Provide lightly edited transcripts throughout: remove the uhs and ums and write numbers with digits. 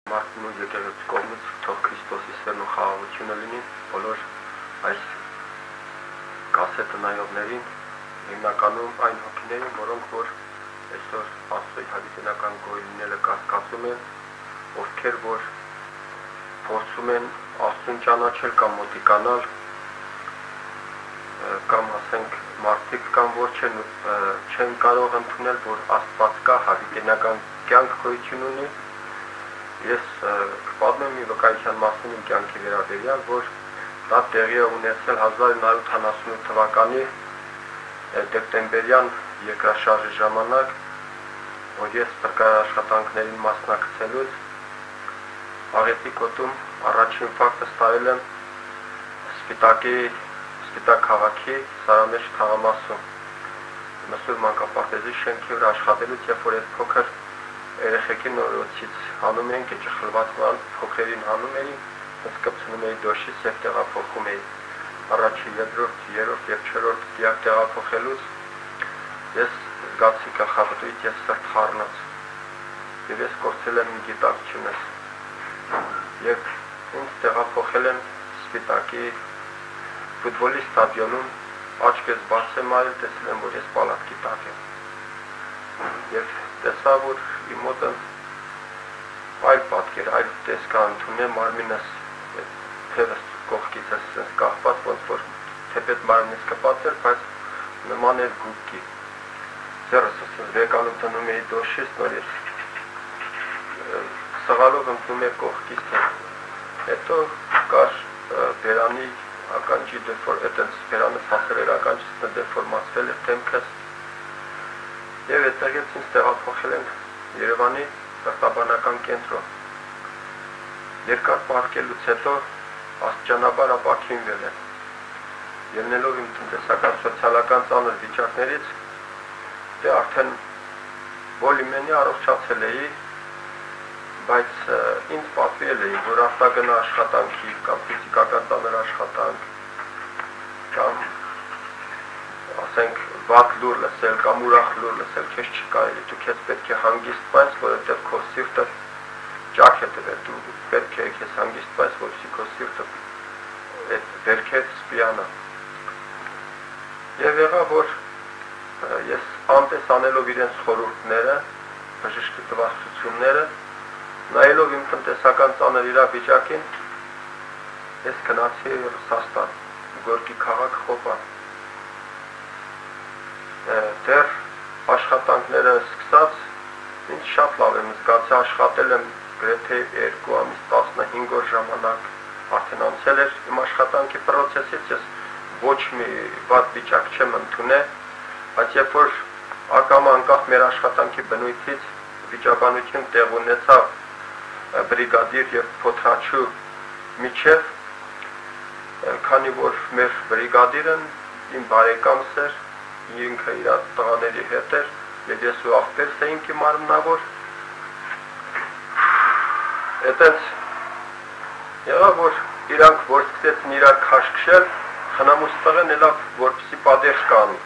Մարդն ու եկեղեցու կողմից թող Քրիստոսի սերն ու խաղաղությունը լինի բոլոր այս կասետը նայողներին, հիմնականում այն հոգիներին, որոնք որ այսօր Աստծո հավիտենական գոյ լինելը կասկածում են, ովքեր որ փորձում են Աստծուն ճանաչել կամ մոտիկանալ, կամ ասենք մարդիկ կամ որ չեն կարող ընդունել, որ Աստված կա, հավիտենական կյանք գոյություն ունի։ Ես կպատմեմ մի վկայության մասին իմ կյանքի վերաբերյալ, որ դա տեղի է ունեցել 1978 թվականի դեկտեմբերյան երկրաշարժի ժամանակ, որ ես փրկարար աշխատանքներին մասնակցելուց Աղետի գոտում առաջին ֆակտը ստարել եմ Սպիտակ քաղաքի Սարամեջ թաղամասում Մսուր մանկապարտեզի շենքի վրա աշխատելուց, երբ որ այդ փոքր երեխեքի նորոցից հանում էին, կճխլվածման փոքրերին հանում էին, ես կպցնում էի դոշից և տեղափոխում էի։ Առաջի, երկրորդ, երրորդ և չորրորդ դիակ տեղափոխելուց ես զգացի գլխապտույտ և սրտ խառնած և ես կորցրել եմ իմ գիտակցությունս և ինձ տեղափոխել են Սպիտակի ֆուտբոլի ստադիոնում, աչքս բաց եմ արել, տեսել եմ, որ ես պալատքի տակ եմ և տեսա, որ իմ մոտը այլ պատկեր, այլ տեսք ընդունեմ մարմինս թևս կողքիցս սենց կախված, ոնց որ թեպետ մարմինս կպած էր, բայց նման էր գուկի։ Ձեռս սենց վեկանում տնում էի դոշից, նոր էր սղալով ընկնում էր կողքից թեմ։ Հետո կար բերանի ականջի այտենց բերանս հասել էր ականջից դեֆորմացվել էր թեմքս և այդտեղից ինձ տեղափոխել են Երևանի սրտաբանական կենտրոն։ Երկար պառկելուց հետո աստիճանաբար ապաքինվել եմ։ Ելնելով իմ տնտեսական սոցիալական ծանր վիճակներից, դե արդեն բոլիմենի առողջացել էի, բայց ինձ պատվիրել էի, որ արտագնա աշխատանքի կամ ֆիզիկական ծանր աշխատանք կամ ասենք վատ լուր լսել կամ ուրախ լուր լսել քեզ չկարելի, դու քեզ պետք է հանգիստ պայես, որովհետև քո սիրտը ճաք է տվել, դու պետք է քեզ հանգիստ պայես, որպեսզի քո սիրտը այդ վերքերից սպիանա։ Եվ եղավ, որ ես անտես անելով իրենց խորհուրդները, բժշկի տվաստությունները, նայելով իմ տնտեսական ծանր իրավիճակին, ես գնացի Ռուսաստան, Գորկի քաղաք Խոպան։ Դեռ աշխատանքները սկսած, ինձ շատ լավ եմ զգացի, աշխատել եմ գրեթե 2 ամիս 15 օր ժամանակ, արդեն անցել էր իմ աշխատանքի պրոցեսից, ես ոչ մի վատ վիճակ չեմ ընդունել, բայց երբ որ ակամա անկախ մեր աշխատանքի բնույթից վիճաբանություն տեղ ունեցավ բրիգադիր և փոթրաչու միջև, քանի որ մեր բրիգադիրն իմ բարեկամս էր, ինքը իր տղաների հետ էր, և ես ու աղբերս էինք իմ արմնավոր, այդպես եղավ, որ իրանք որ սկսեցին իրար քաշքշել, խնամուս տղեն ելավ, որպեսզի պատեշ կանի։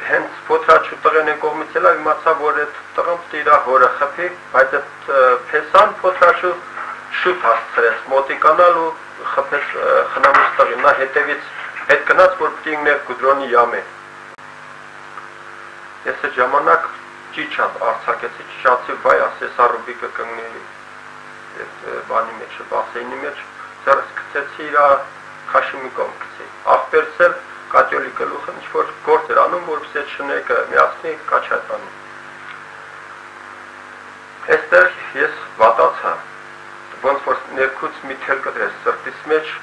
Հենց փոթրաչու տղեն են կողմից ելավ, իմացա, որ այդ տղան պետք է իր հորը խփի, բայց այդ փեսան փոթրաչու շուտ հասցրեց մոտիկանալ ու խփեց խնամուս տղին, նա հետևից հետ գնաց, որ պետք է ինքներ գուդրոնի յամ է։ Ես այդ ժամանակ ճիչ արձակեցի, ճիչացի, բայ ասես առուբիկը կնգնի բանի մեջ, բասեյնի մեջ, ձեռս կծեցի իր քաշի մի կողմ կծի։ Աղբերս էլ կատյոլի գլուխը ինչ-որ գործ էր անում, որպեսզի այդ շնեկը միացնի, կաչած անի։ Այստեղ ես վատացա, ոնց որ ներքուց մի թել կտրեց սրտիս մեջ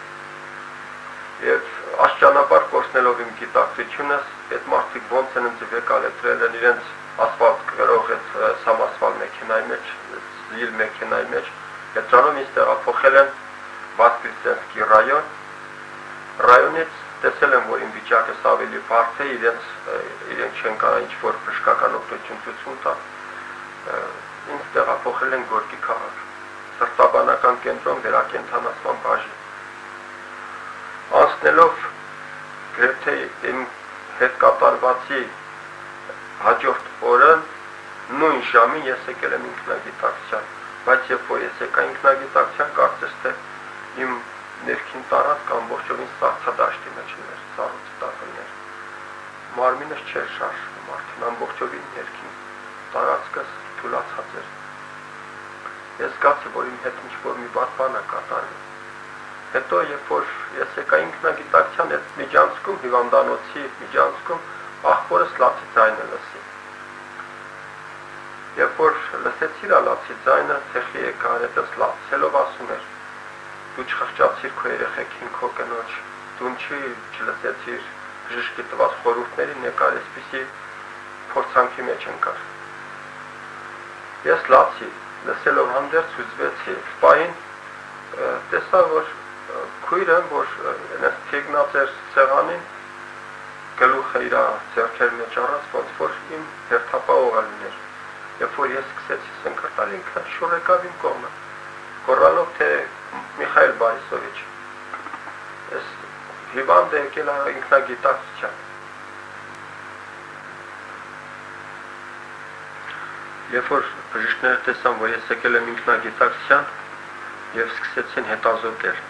և աստիճանաբար կորցնելով իմ գիտակցությունս, այդ մարդիկ ոնց են ինձ վեկալետրել են իրենց ասֆալտ կրող այդ սամասվալ մեքենայի մեջ, զիլ մեքենայի մեջ, դրանով ինձ տեղափոխել են Վասկրիսենսկի ռայոն, ռայոնից տեսել եմ, որ իմ վիճակս ավելի բարդ է, իրենք չեն կարող ինչ-որ բժշկական օգնություն ցույց տա, ինձ տեղափոխել են Գորկի քաղաք, սրտաբանական կենտրոն վերակենդանացման բաժին։ Անցնելով գրեթե իմ հետ կատարվածի հաջորդ օրը նույն ժամին ես եկել եմ ինքնագիտակցության։ երբ որ ես եկա ինքնագիտակցության, կարծես թե իմ ներքին տարածք ամբողջովին սառցադաշտի մեջ էր, սառույց տակներ։ Մարմինս չէր շարժվում, արդեն ամբողջովին ներքին տարածքս թուլացած էր։ Ես զգացի, որ իմ հետ ինչ-որ մի բան է կատարվում։ Հետո, երբ որ ես եկա ինքնագիտակցության այդ միջանցքում, հիվանդանոցի միջանցքում, աղբորս լացի ձայնը լսի։ Երբ որ լսեցի լացի ձայնը, ցեխի եկա հետս լացելով ասում էր. դու չխղճացիր քո երեխեքին, քո կնոջ, դու ինչի չլսեցիր բժշկի տված խորհուրդներին, եկար այսպիսի փորձանքի մեջ ընկար։ Ես լացի, լսելով հանդերձ հուզվեցի, պահին տեսա, որ քույրը, որ այնպես թեգնած էր սեղանին, գլուխը իր ձեռքերի մեջ առած, ոնց որ իմ հերթապահողը լիներ։ Երբ որ ես սկսեցի սնկրտալ, ինքը շուռ եկավ իմ կողմը, գոռալով, թե Միխայել Բարիսովիչ, ես հիվանդ եկել ինքնագիտակցության։ Երբ որ բժիշկները տեսան, որ ես եկել եմ ինքնագիտակցության եւ սկսեցին հետազոտել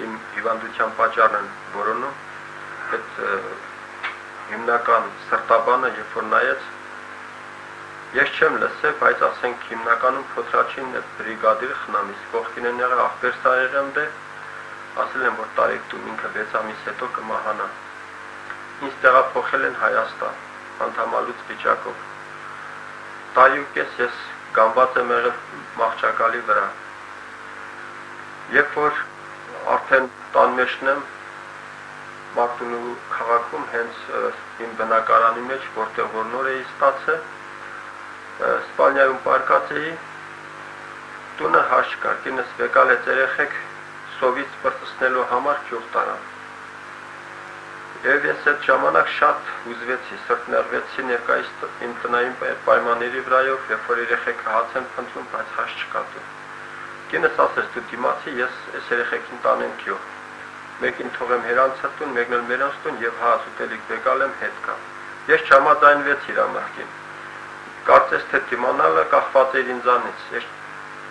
իմ հիվանդության պատճառն են որոնում, այդ հիմնական սրտաբանը, երբ որ նայեց, ես չեմ լսել, բայց ասենք հիմնականում փոթրաչին այդ բրիգադիրը խնամիս կողքին են եղել ախպեր սարերեմ դե, ասել են, որ տարեկտում ինքը 6 ամիս հետո կմահանա։ Ինձ տեղափոխել են Հայաստան, անդամալուց վիճակով։ Տարիուկես ես գանված եմ եղել մահճակալի վրա։ Երբ որ արդեն տան մեջն եմ Մարտունու քաղաքում, հենց իմ բնակարանի մեջ, որտեղ որ նոր էի ստացել, Սպանիայում պարկած էի, տունը հաշ կար, կինս վեկալ է երեխեք սովից պրծնելու համար գյուղ տարան։ Եվ ես այդ ժամանակ շատ հուզվեցի, սրտնեղվեցի ներկայիս իմ տնային պայմանների վրայով, երբ որ երեխեքը հաց են փնտրում, բայց հաշ չկա տուն։ Կինս ասեց, դու դիմացի, ես այս երեխեքին տանեմ գյուղ։ Մեկին թողեմ հերանցը տուն, մեկն էլ մերանց տուն եւ հաց ուտելիք վեկալ եմ հետ գա։ Ես չհամաձայնվեցի իր մեղքին։ Կարծես թե դիմանալը կախված էր ինձանից։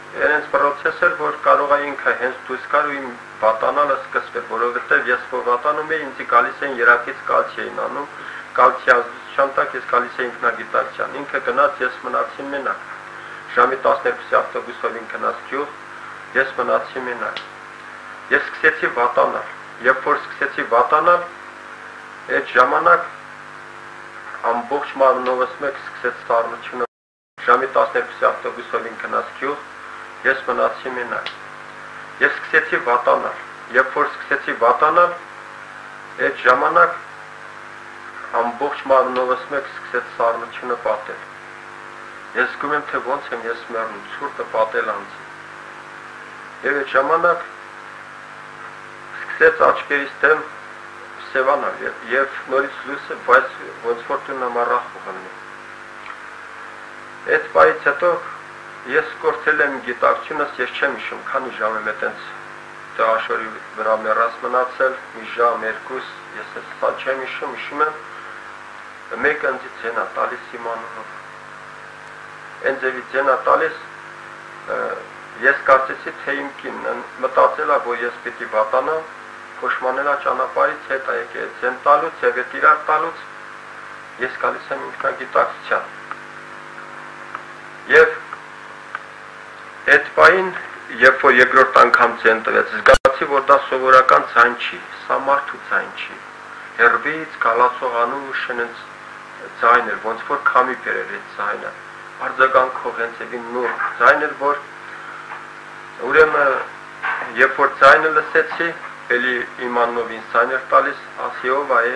Երենց պրոցես էր, որ կարող է ինքը հենց դուրս գար ու իմ վատանալը սկսվեր, որովհետև ես որ վատանում էի, ինձ գալիս էին երակից կալցի էին անում, կալցի ազդեցության տակ ես գալիս էի ինքնագիտակցության։ Ինքը գնաց, ես մնացի մենակ։ Ժամի 12-ի ավտոբուսով ինքը գնաց գյուղ, ես մնացի մենակ։ Ես սկսեցի վատանալ։ Երբ որ սկսեցի վատանալ, այդ ժամանակ ամբողջ մարմնովս մեկ սկսեց սառնությունը։ Ժամի 12-ի ավտոբուսով ինքը գնաց գյուղ, ես մնացի մենակ։ Ես սկսեցի վատանալ։ Երբ որ սկսեցի վատանալ, այդ ժամանակ ամբողջ մարմնովս մեկ սկսեց սառնությունը պատել։ Ես զգում եմ, թե ոնց եմ ես մեռնում, ցուրտը պատել անձի։ Եվ այդ ժամանակ սկսեց աչքերիս դեմ սևանալ եւ նորից լույսը, բայց ոնց որ տունը մառախ ուղղնի։ Այդ պայից հետո ես կորցրել եմ գիտակցությունս, ես չեմ հիշում, քանի ժամ եմ այտենց տղաշորի վրա մեռած մնացել, մի ժամ, երկուս, ես սա չեմ հիշում, հիշում եմ, մեկը ինձ ձենա տալիս իմ անունով։ Այն ձևի ձենա տալիս, ես կարծեցի, թե իմ կինն մտածել է, որ ես պիտի վատանամ, փոշմանելա ճանապարհից հետ է եկել, ձեն տալուց եւ այդ իրար տալուց ես գալիս եմ ինքնագիտակցության։ Եվ այդ պահին, երբ որ երկրորդ անգամ ձեն տվեց, զգացի, որ դա սովորական ձայն չի, սա մարդու ձայն չի։ Հեռվից գալացող անուշ հենց ձայն էր, ոնց որ քամի բերեր այդ ձայնը։ Արձագանքող հենց էլի նոր ձայն էր, որ ուրեմն երբ որ ձայնը լսեցի, էլի իմ անունով ինձ ձայն էր տալիս, ասի ով է,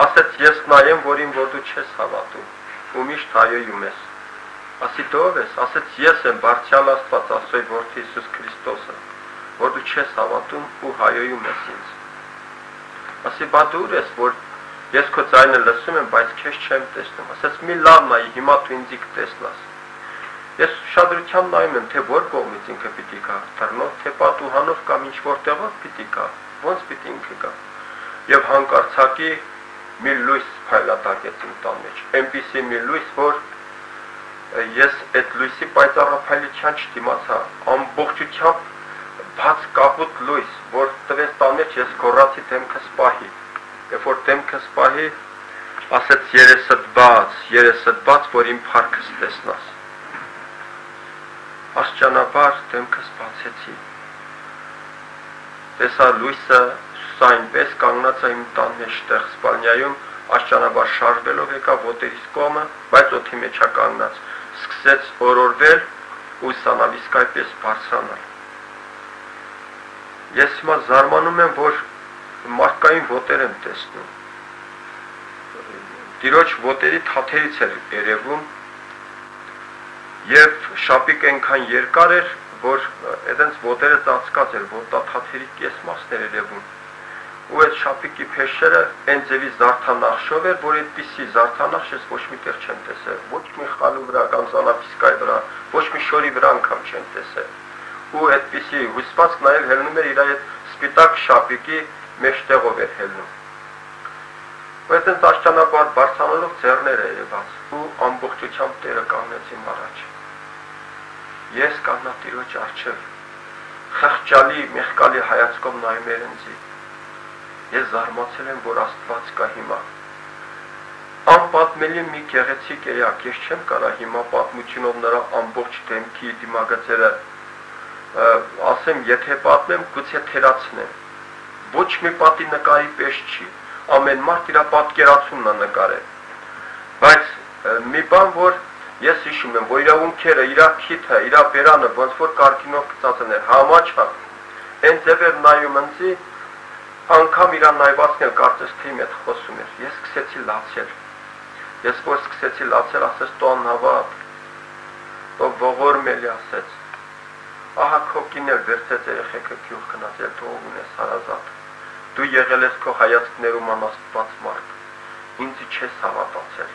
ասեց ես նայեմ, որ իմ որ դու չես հավատում, ու միշտ հայոյում ես։ Ասի դու ով ես, ասեց ես եմ Բարձրյալ Աստված, Աստծո որդի Հիսուս Քրիստոսը, որ դու չես հավատում ու հայոյում ես ինձ։ Ասի բա դու ուր ես, որ ես քո ձայնը լսում եմ, բայց քեզ չեմ տեսնում։ Ասեց մի լավ նայի, հիմա դու ինձ կտեսնաս։ Ես շադրությամբ նայում եմ, թե որ կողմից ինքը պիտի գա, դռնով, թե պատուհանով կամ ինչ որտեղով պիտի գա, ոնց պիտի ինքը գա։ Եվ հանկարծակի մի լույս փայլատակեց իմ տան մեջ, այնպիսի մի լույս, որ ես այդ լույսի պայծառափայլության չդիմացա, ամբողջությամբ բաց կապուտ լույս, որ տվեց տան մեջ, ես գոռացի դեմքս պահի, երբ որ դեմքս պահի, ասեց երեսդ բաց, որ իմ փառքս տեսնաս, աստիճանաբար դեմքս բացեցի, տեսա լույսը, սա այնպես կանգնած է իմ տան մեջ տեղ սպալնյայում, աստիճանաբար շարժվելով եկա ոտերիս կողմը, բայց օդի մեջ է կանգնած, սկսեց օրորվել ու սանալ իսկ այդպես բարձրանալ։ Ես հիմա զարմանում եմ, որ մարդկային ոտեր եմ տեսնում։ Տիրոջ ոտերի թաթերից էր երևում եւ շապիկ այնքան երկար էր, որ այդպես ոտերը ծածկած էր, ոտաթաթերի կեսմասներ երևում։ Ու այդ շապիկի փեշերը այն ձևի զարդանախշով էր, որ այդպիսի զարդանախշ ես ոչ մի տեղ չեմ տեսել, ոչ մի խալու վրա կամ զանապիսկայի վրա, ոչ մի շորի վրա անգամ չեմ տեսել։ Ու այդպիսի հույսվածք նաև հելնում էր իր այդ սպիտակ շապիկի մեջտեղով էր հելնում։ Ու այդպես աստիճանաբար բարձրանալով ձեռները երևաց ու ամբողջությամբ Տերը կանգնեց իմ առաջ։ Ես կանգնա Տիրոջ առջև, խղճալի, մեղկալի հայացքով նայում էր ինձ։ Ես զարմացել եմ, որ Աստված կա հիմա։ Անպատմելի մի գեղեցիկ էակ, ես չեմ կարա հիմա պատմությունով նրա ամբողջ դեմքի դիմագծերը ասեմ, եթե պատմեմ, գուցե թերացնեմ։ Ոչ մի պատի նկարի պես չի, ամեն մարդ իր պատկերացումն է նկարել։ Բայց մի բան, որ ես հիշում եմ, որ իր ունքերը, իր քիթը, իր բերանը ոնց որ կարգինով գծած էր, համաչափ, այն ձև էր նայում ինձի, անգամ իր նայվածքն էլ կարծես թե իմ հետ խոսում էր, ես սկսեցի լացել, ես որ սկսեցի լացել, ասեց տո անհավատ, տո ողորմելի ասեց, ահա քո կինը վերցեց երեխեքը գյուղ գնաց, էլ թող ունես հարազատ, դու եղել ես քո հայացքներում անաստված մարդ, ինձ չես հավատացել,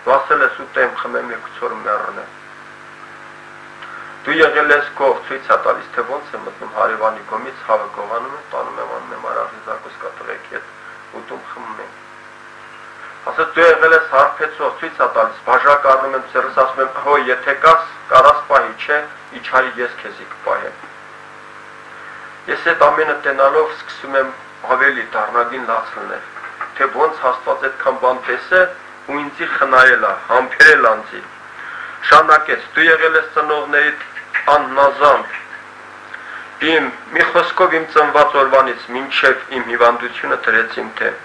դու ասել ես ուտեմ խմեմ երկու օր մեռնեմ, դու եղել ես քո ցույց տալիս թե ոնց է մտնում հարևանի կողմից հավը գողանում եմ, տանում եմ անում եմ արարի զարկոսկա տղեկի հետ ուտում խմում եմ, ասեց դու եղել ես հարբեցող ցույց տալիս, բաժակ առնում եմ ծերս ասում եմ, հո եթե կաս կարաս պահի չէ, իջարի ես քեզի կպահեմ, ես այդ ամենը տենալով սկսում եմ ավելի դառնալին լաց լինել, թե ոնց Աստված այդքան բան տեսե ու ինձի խնայել է, համբերել անձի, շարունակեց, դու եղել ես ծնողներիդ աննազանդ, մի խոսքով իմ ծնված օրվանից մինչև իմ հիվանդությունը դրեց իմ դեմ,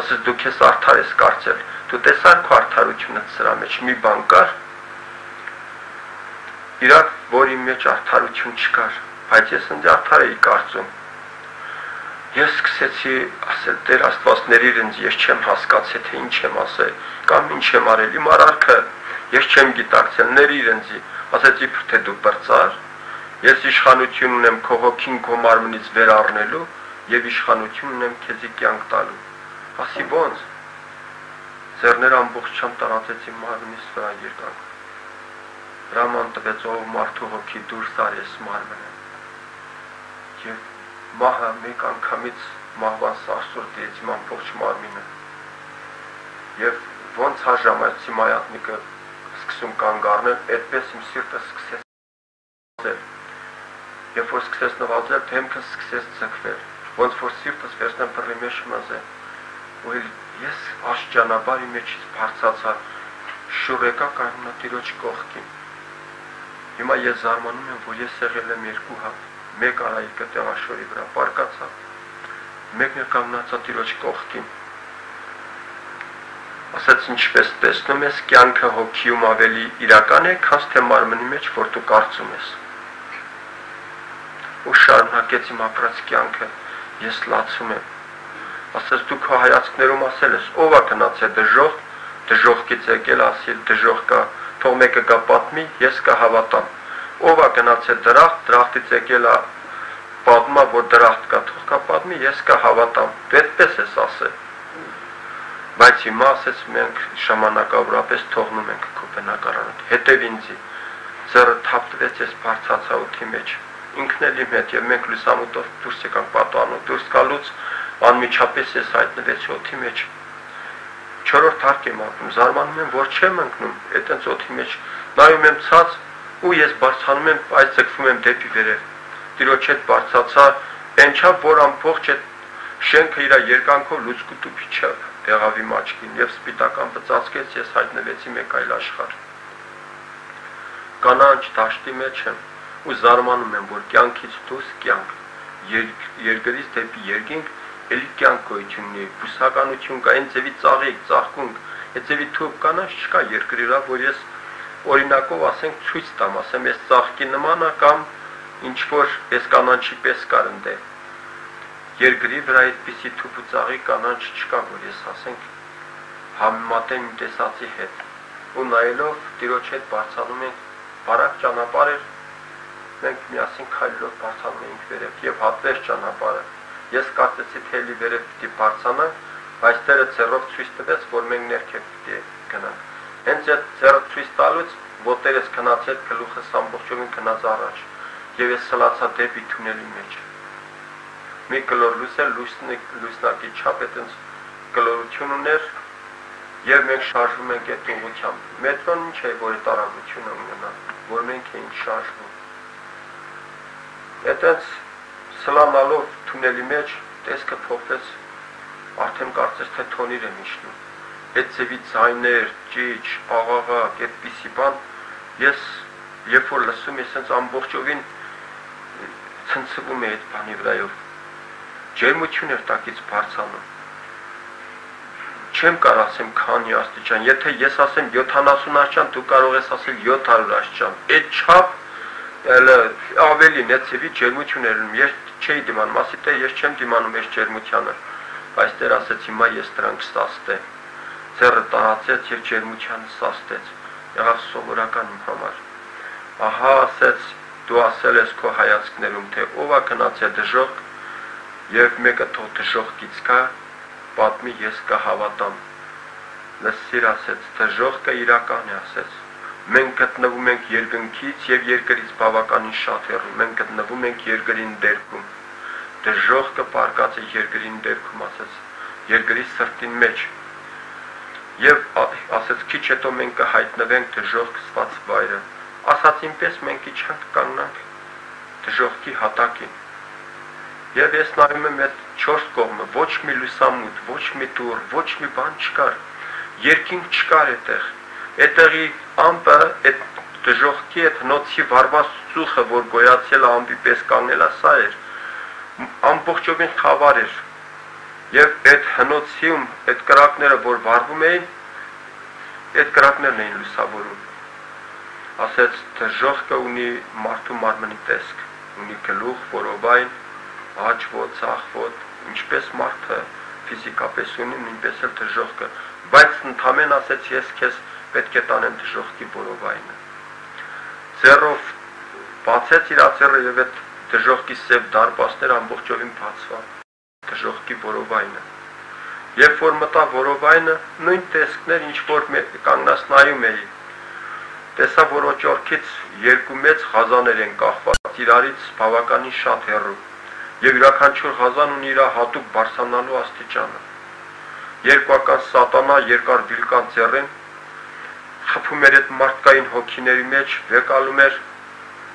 ասես դու քեզ արդար ես կարծել, դու տեսար քո արդարությունը սրա մեջ մի բան կար, իրակ, որ իմ մեջ արդարություն չկար, բայց ես ինձ արդար էի կարծում, ես սկսեցի ասել Տեր Աստված ներիր ինձ, ես չեմ հասկացել, թե ինչ եմ ասել, կամ ինչ եմ արել, իմ արարքը ես չեմ գիտակցել, ներիր ինձի, ասեցի թե դու բրծար, ես իշխանություն ունեմ քո հոգին քո մարմնից վեր առնելու եւ իշխանություն ունեմ քեզի կյանք տալու, ասի ոնց, ձեռները ամբողջությամբ տարածեցի մարմնից վրա երկանք, հրաման տվեց ով մարդու հոգի դուրս արես մարմնը, եւ մահը մեկ անգամից մահվան սարսուր դեց իմ ամբողջ մարմինը, եւ ոնց հաժամայցի մայատնիկը սկսում կանգ առնել, այդպես իմ սիրտը սկսեց նվազել, երբ որ սկսեց նվազել, դեմքս սկսեց ձգվել, ոնց որ սիրտս վերցնեմ բռի մեջ մազել, ու ես աստիճանաբար իմ մեջից բարձացա, շուռ եկա կանգնա Տիրոջ կողքին, հիմա ես զարմանում եմ, որ ես եղել եմ երկու հատ, մեկ արայիկը տեղաշորի վրա պարկացա, մեկն էլ կանգնացա Տիրոջ կողքին, ասաց ինչպես տեսնում ես, կյանքը հոգիում ավելի իրական է, քան թե մարմնի մեջ, որ դու կարծում ես։ Ու շարունակեց իմ ապրած կյանքը, ես լացում եմ։ Ասաց դու քո հայացքներում ասել ես, ով է գնացել դժոխք, դժոխքից եկել ասել դժոխք կա, թող մեկը կա պատմի, ես կհավատամ։ Ով է գնացել դրախտ, դրախտից եկել է պատմա, որ դրախտ կա, թող կա պատմի, ես կհավատամ։ Դու այդպես ես ասել։ Բայց հիմա ասեց մենք ժամանակավորապես թողնում ենք քո բնակարանդ, հետև ինձի, ձեռը թափտվեց ես բարձացա օդի մեջ, ինքն էլ իմ հետ և մենք լուսամուտով դուրս եկանք պատանու, դուրս գալուց անմիջապես ես հայտնվեցի օդի մեջ, չորրորդ հարկ եմ ապրում, զարմանում եմ, որ չեմ ընկնում, այդենց օդի մեջ նայում եմ ցած ու ես բարձրանում եմ, այս ձգվում եմ դեպի վերև։ Տիրոջ հետ բարձրացա, այնչափ որ ամբողջ այդ շենքը իր երկանքով լուցկուտու փիչավ եղավ իմ աչքին եւ սպիտական բծածկեց, ես հայտնվեցի մեկ այլ աշխարհ։ Կանանչ դաշտի մեջ եմ ու զարմանում եմ, որ կյանքից դուրս կյանք, երկրից դեպի երկինք էլի կյանք գոյություն ունի, բուսականություն կա, այն ձևի ծաղիկ, ծաղկունք, այդ ձևի թուփ կանանչ չկա երկրի վրա, որ ես օրինակով ասենք ցույց տամ, ասեմ ես ծաղկի նման է կամ ինչ որ ես կանանչի պես կար ընդե։ Երկրի վրա այդպիսի թուփ ու ծաղիկ կանանչ չկա, որ ես ասենք համեմատեմ իմ տեսածի հետ։ Ու նայելով Տիրոջ հետ բարձրանում ենք, բարակ ճանապարհ էր, մենք միասին քայլելով բարձրանում էինք վերև եւ հատվեց ճանապարհը։ Ես կարծեցի թե էլի վերև պիտի բարձրանանք, բայց Տերը ձեռով ցույց տվեց, որ մենք ներքև պիտի գնանք։ Հենց այդ ձեռը ցույց տալուց ոտերս քնացել, գլուխս ամբողջովին քնած առաջ, եւ ես սլացա դեպի թունելի մեջ։ Մի կլոր լույսը լույսնակի չափ այդպես կլորություն ուներ, եւ մենք շարժվում ենք այդ ուղղությամբ։ Մետրոն ինչ է, որ այդ արագությունը ունենա, որ մենք էինք շարժվում։ Այդպես սլանալով թունելի մեջ տեսքը փոխվեց, արդեն կարծես թե թոնիր եմ իջնում։ Այդ ձևի ձայներ, ճիչ, աղաղակ, այդպիսի բան, ես երբ որ լսում ես այնց ամբողջովին ցնցվում է այդ բանի վրայով։ Ջերմություն էր տակից բարձրանում։ Չեմ կարող ասեմ քանի աստիճան, եթե ես ասեմ 70 աստիճան, դու կարող ես ասել 700 աստիճան։ Այդ չափ ավելին այդ ձևի ջերմություն էր ունում։ Ես չէի դիմանում, ասի թե ես չեմ դիմանում այս ջերմությանը, բայց Տեր ասեց հիմա ես դրանք սաստեմ։ Ձեռը տարածեց եւ ջերմությանը սաստեց։ Եղավ սովորական իմ համար։ Ահա ասեց դու ասել ես քո հայացքներում թե ով է գնացել դժոխք եւ մեկը թող դժոխքից գա, պատմի ես կհավատամ։ Լսիր ասեց դժոխքը իրական է ասեց։ Մենք գտնվում ենք երկնքից եւ երկրից բավականին շատ հեռու։ Մենք գտնվում ենք երկրին դերքում։ Դժոխքը պարկած է երկրին դերքում ասեց։ Երկրի սրտին մեջ։ Եվ ասեց քիչ հետո մենք կհայտնվենք դժոխք սված վայրը։ Ասած ինպես մենք իջանք կանգնանք դժոխքի հատակին։ Եվ ես նայում եմ այդ 4 կողմը, ոչ մի լուսամուտ, ոչ մի դուռ, ոչ մի բան չկար։ Երկինք չկար այդտեղ։ Այդտեղի ամպը, այդ դժոխքի այդ հնոցի վարված ծուխը, որ գոյացել է ամպի պես կանգնել է, սա էր։ Ամբողջովին խավար էր։ Եվ այդ հնոցիում այդ կրակները, որ վարվում էին, այդ կրակներն էին լուսավորում։ Ասեց դժոխքը ունի մարդու մարմնի տեսք, ունի գլուխ, որովայն, աչվոտ, ծախվոտ, ինչպես մարդը ֆիզիկապես ունի, նույնպես էլ դժոխքը, բայց ընդամեն ասեց ես քեզ պետք է տանեմ դժոխքի որովայնը։ Ձեռով բացեց իր ձեռը եւ այդ դժոխքի սև դարպասները ամբողջովին բացվան։ Դժոխքի որովայնը։ Երբ որ մտա որովայնը, նույն տեսքներ ինչ որ կանգնած նայում էի։ Տեսա որ օճորքից երկու մեծ խազաներ են կախված իրարից բավականին շատ հեռու։ Եվ յուրաքանչյուր խազան ունի իր հատուկ բարձրանալու աստիճանը։ Երկուական սատանա երկար վիլկան ձեռեն խփում էր այդ մարդկային հոգիների մեջ, վեկալում էր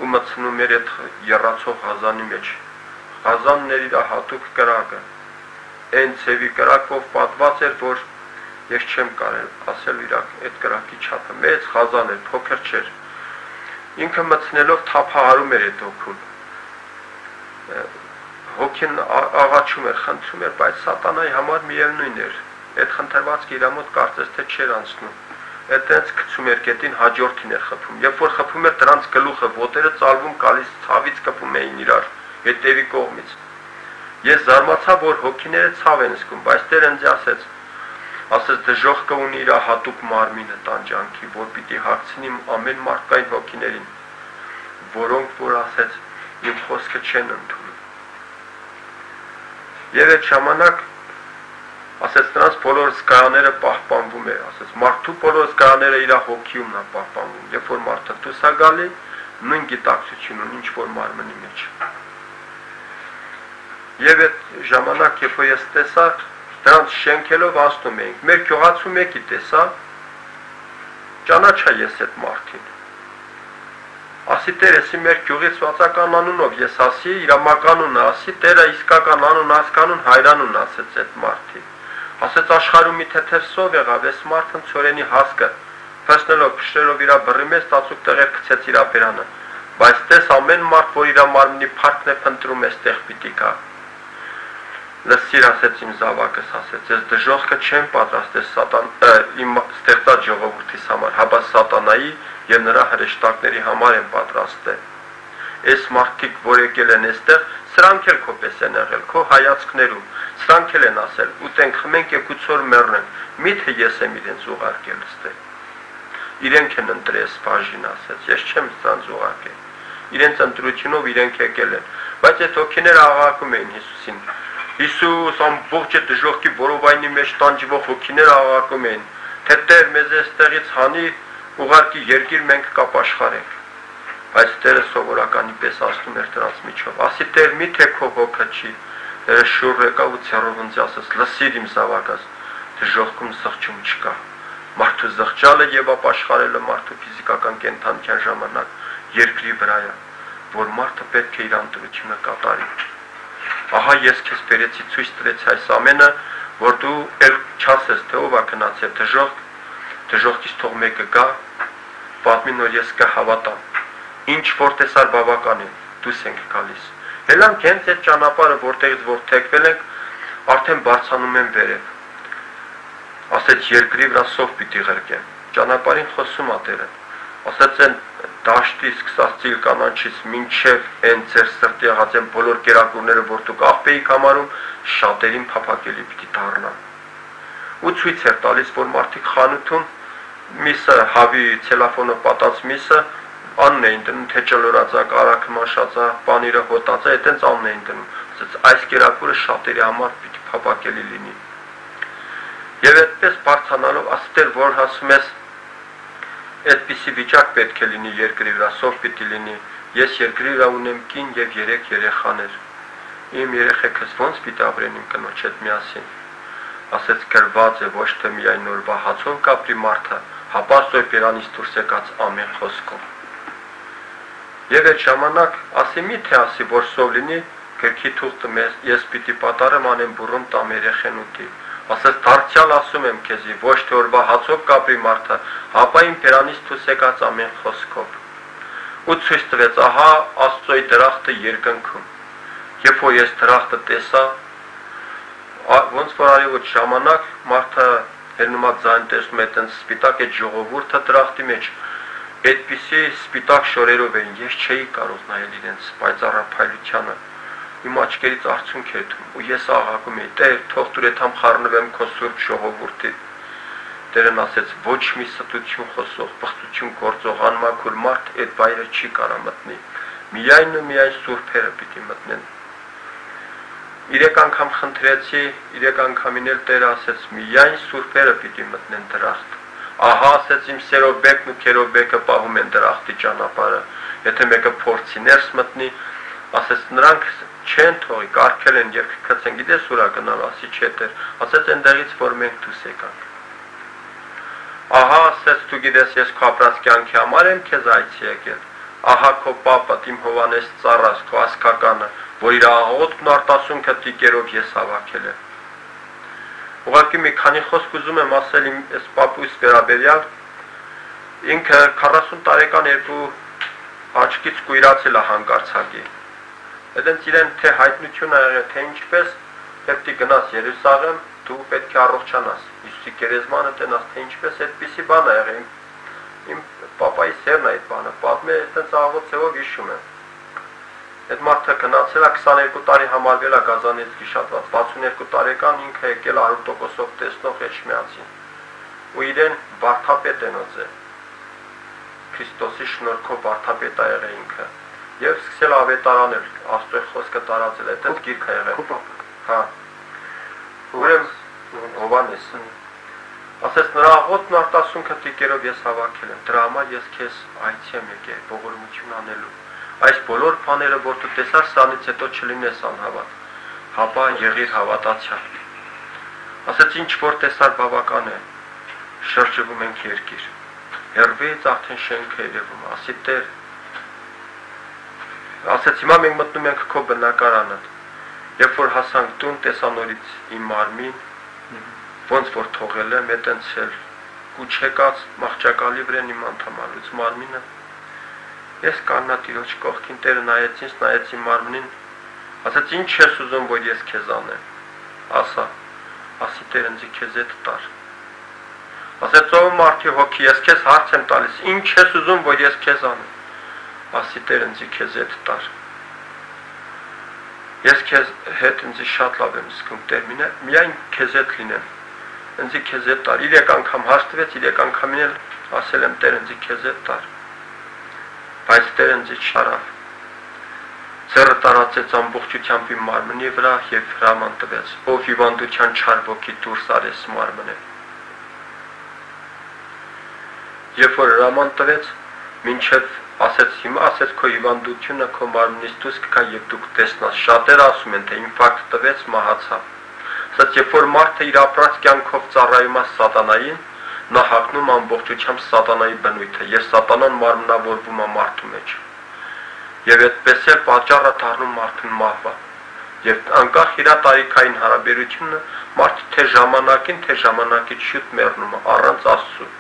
ու մտցնում էր այդ եռացող խազանի մեջ։ Խազանն էր իր հատուկ կրակը։ Այն ցևի կրակով պատված էր, որ ես չեմ կարել ասել իրակ այդ կրակի չափը։ Մեծ խազան էր, փոքր չէր։ Ինքը մտցնելով թափահարում էր այդ հոգուն։ Հոգին աղաչում էր, խնդրում էր, բայց սատանայի համար միևնույն էր։ Այդ խնդրվածքը իր մոտ կարծես թե չէր անցնում։ Այդտենց գցում էր գետին, հաջորդին էր խփում։ Երբ որ խփում էր դրանց գլուխը, ոտերը ծալվում գալիս ցավից կպում էին իրար, հետևի կողմից։ Ես զարմացա, որ հոգիները ցավ են զգում, բայց Տերը ինձ ասեց դժոխքը ունի իր հատուկ մարմինը տանջանքի, որ պիտի հագցնի ամեն մարդկային հոգիներին, որոնք որ ասեց իմ խոսքը չեն ընդունում։ Եվ այդ ժամանակ ասեց նրանց բոլոր զգայաները պահպանվում է, ասեց մարդու բոլոր զգայաները իր հոգիումն է պահպանվում, երբ որ մարդը դուրս է գալի, նույն գիտակցություն ունի ինչ որ մարմնի մեջ։ Եվ այդ ժամանակ երբ որ ես տեսա, դրանց շենքելով անցնում էինք, մեր գյուղացու մեկի տեսա, ճանաչա ես այդ մարդին, Ասի Տեր, եսի մեր գյուղից վացական անունով ես ասի, իրամական ունը ասի, Տերը իսկական անուն հասկանուն հայրանուն ասեց այդ մարդի։ Ասեց աշխարհում մի թեթև սով եղավ, այս մարդն ծորենի հասկը, փսնելով, փշրելով իրա բռի մեջ ծածուկ տեղեր գցեց իրա բերանը։ Բայց տես ամեն մարդ, որ իրա մարմնի փառքն է փնտրում, այստեղ պիտի գա։ Լսիր, ասեց իմ զավակս, ասեց, ես դժոխքը չեմ պատրաստել իմ ստեղծած ժողովրդիս համար, հապա սատանայի եւ նրա հրեշտակների համար են պատրաստել։ Այս մարդիկ, որ եկել են այստեղ, սրանք էլ քո պես են եղել, քո հայացքներում, սրանք էլ են ասել, ուտենք, խմենք, եկուցոր մեռնենք, միթե ես եմ իրենց ուղարկել ստե։ Իրենք են ընտրել բաժին, ասեց, ես չեմ սրանց ուղարկել։ Իրենց ընտրությունով իրենք եկել են, բայց այդ հոգիները աղաղակում էին Հիսուսին։ Հիսուս ամբողջ այդ դժոխքի որովայնի մեջ տանջվող հոգիները աղաղակում էին, թե Տեր մեզ այստեղից հանի ուղարկի երկիր մենք կապաշխարենք, բայց Տերը սովորականի պես ասում էր դրանց միջով, ասի Տեր միթե քո հոգը չի, Տերը շուռ եկավ ու ցերովնձ ասեց, լսիր իմ զավակս, դժոխքում զղջում չկա, մարդու զղջալը եւ ապաշխարելը մարդու ֆիզիկական կենթանության ժամանակ երկրի վրա է, որ մարդը պետք է իր ընտրությունը կատարի։ Ահա ես քեզ բերեցի ցույց տվեցի այս ամենը, որ դու էլ չասես թե ով է գնացել դժոխքից թող մեկը գա, պատմին որ ես կհավատամ, ինչ որ տեսար բավական է, դուս ենք գալիս։ Հելանք հենց այդ ճանապարհը որտեղից որ թեքվել ենք, արդեն բարձանում են վերև։ Ասեց երկրի վրա սով պիտի ղրկեմ, ճանապարհին խոսում ա Տերը։ Ասեց են դաշտի սկսած ծիլ կանանչից մինչև այն ձեր սրտի եղած են բոլոր կերակուրները, որ դուք աղբեիք համարում, շատերին փափակելի պիտի դառնան։ Ու ցույց էր տալիս, որ մարդիկ խանութում միսը հավի ցելոֆոնը պատած միսը անն էին դնում, թե ճլորածա, կարակը մաշածա, պանիրը հոտածա, այդտենց անն էին դնում։ Ասեց այս կերակուրը շատերի համար պիտի փափակելի լինի։ Եվ այդպես բարձրանալով ասել որ հասում ես այդպիսի վիճակ պետք է լինի երկրի վրա, սով պիտի լինի, ես երկրի վրա ունեմ կին եւ 3 երեխաներ, իմ երեխեքս ոնց պիտի ապրեն իմ կնոջ հետ միասին, ասեց գրված է ոչ թե միայն նորվա հացով կապրի մարդը, հապա սոյ բերանից դուրս եկած ամեն խոսքով։ Եվ այդ ժամանակ ասի միթե ասի, որ սով լինի, գրքի թուղթը ես պիտի պատարեմ անեմ բուրում տամ երեխեն ուտի, ասեց դարձյալ ասում եմ քեզի, ոչ թե օրվա հացով կապրի մարդը, հապա իմ բերանից դուրս եկած ամեն խոսքով։ Ու ցույց տվեց, ահա Աստծոյի դրախտը երկնքում։ Երբ որ ես դրախտը տեսա, ոնց որ արևոտ ժամանակ մարդը հելնումա ձայն տեսնում է այդպես սպիտակ այդ ժողովուրդը դրախտի մեջ, այդպիսի սպիտակ շորերով էին, ես չէի կարող նայել իրենց պայծառափայլությանը, իմ աչքերից արցունք էր թվում, ու ես աղաղակում էի, Տեր, թող դուր եթամ խառնվեմ քո սուրբ ժողովրդի։ Տերն ասեց, ոչ մի ստություն խոսող, բղծություն գործող, անմաքուր մարդ այդ վայրը չի կարա մտնի, միայն ու միայն սուրբերը պիտի մտնեն։ 3 անգամ խնդրեցի, 3 անգամին էլ Տերը ասեց, միայն սուրբերը պիտի մտնեն դրախտ։ Ահա ասեց իմ սերովբեկն ու քերովբեկը պահում են դրախտի ճանապարհը, եթե մեկը փորձի ներս մտնի, ասեց նրանք չեն թողի, կարգել են երբ գցեն, գիտես ուրա գնալ, ասի չէ Տեր, ասեց այնտեղից որ մենք դուրս եկանք։ Ահա ասեց դու գիտես ես քո ապրած կյանքի համար եմ քեզ այցի եկել։ Ահա քո պապը իմ Հովանես ծառաս, քո ասկականը, որ իր աղոթքն արտասունքը տիկերով ես հավաքել եմ։ Ուղղակի մի քանի խոսք ուզում եմ ասել իմ այս պապուս վերաբերյալ, ինքը 40 տարեկան երկու աչքից կույրացել է հանկարծակի։ Այդենց իրեն թե հայտնություն ա եղել, թե ինչպես, երբ դի գնաս Երուսաղեմ, դու պետք է առողջանաս, Հիսուսի գերեզմանը տենաս, թե ինչպես այդպիսի բան ա եղել, իմ պապայի սերն է այդ բանը, պատմել է այդպես աղոթքով հիշում եմ։ Այդ մարդը գնացել է 22 տարի համարվել է Գազանից գիշատված, 62 տարեկան ինքը եկել 100%-ով տեսնող էջմիածին, ու իրեն վարդապետ են ոձել, Քրիստոսի շնորհքով վարդապետ ա եղել ինքը, եւ սկսել ավետարանել, Աստծո խոսքը տարածել, այդպես գիրք ա եղել, հա, ուրեմն Հովանես, ասեց նրա աղոթքն արտասունքը տիկերով ես հավաքել եմ, դրա համար ես քեզ այցի եմ եկել, ողորմություն անելու, այս բոլոր բաները, որ դու տեսար, սրանից հետո չլինես անհավատ, հապա եղիր հավատացյալ։ Ասեց ինչ որ տեսար բավական է, շրջվում ենք երկիր, հեռվից արդեն շենքը երևում, ասի Տեր, ասեց հիմա մենք մտնում ենք քո բնակարանը, երբ որ հասանք տուն, տեսա նորից իմ մարմին, ոնց որ թողել եմ, այտենց էլ կուչ եկած մահճակալի վրան իմ անդամալուց մարմինը, ես կաննա տիրոջ կողքին, Տերը նայեց ինձ, նայեց իմ մարմնին, ասեց ինչ ես ուզում, որ ես քեզ անեմ, ասի Տեր ինձ քեզ հետ տար, ասեց ով մարդի հոգի, ես քեզ հարց եմ տալիս, ինչ ես ուզում, որ ես քեզ անեմ, ասի Տեր ինձ քեզ հետ տար, ես քեզ հետ ինձ շատ լավ եմ զգում, Տեր միայն քեզ հետ լինեմ, ինձ քեզ հետ տար, 3 անգամ հաշտվեց, 3 անգամին էլ ասել եմ Տեր ինձ քեզ հետ տար, բայց Տեր ինձ չարավ, ձեռը տարածեց ամբողջությամբ իմ մարմնի վրա և հրաման տվեց, ով հիվանդության չար ոգի դուրս արես մարմնը, երբ որ հրաման տվեց, մինչև ասեց հիմա ասեց քո հիվանդությունը քո մարմնից դուրս կգա եւ դուք տեսնաս շատերը ասում են թե ինֆարկտ տվեց մահացավ ասած երբ որ մարդը իր ապրած կյանքով ծառայում է սատանային նա հագնում ամբողջությամբ սատանայի բնույթը եւ սատանան մարմնավորվում է մարդու մեջ եւ այդպես էլ պատճառը դառնում մարդուն մահվա եւ անկախ իր տարիքային հարաբերությունը մարդը թե ժամանակից շուտ մեռնում է առանց Աստծո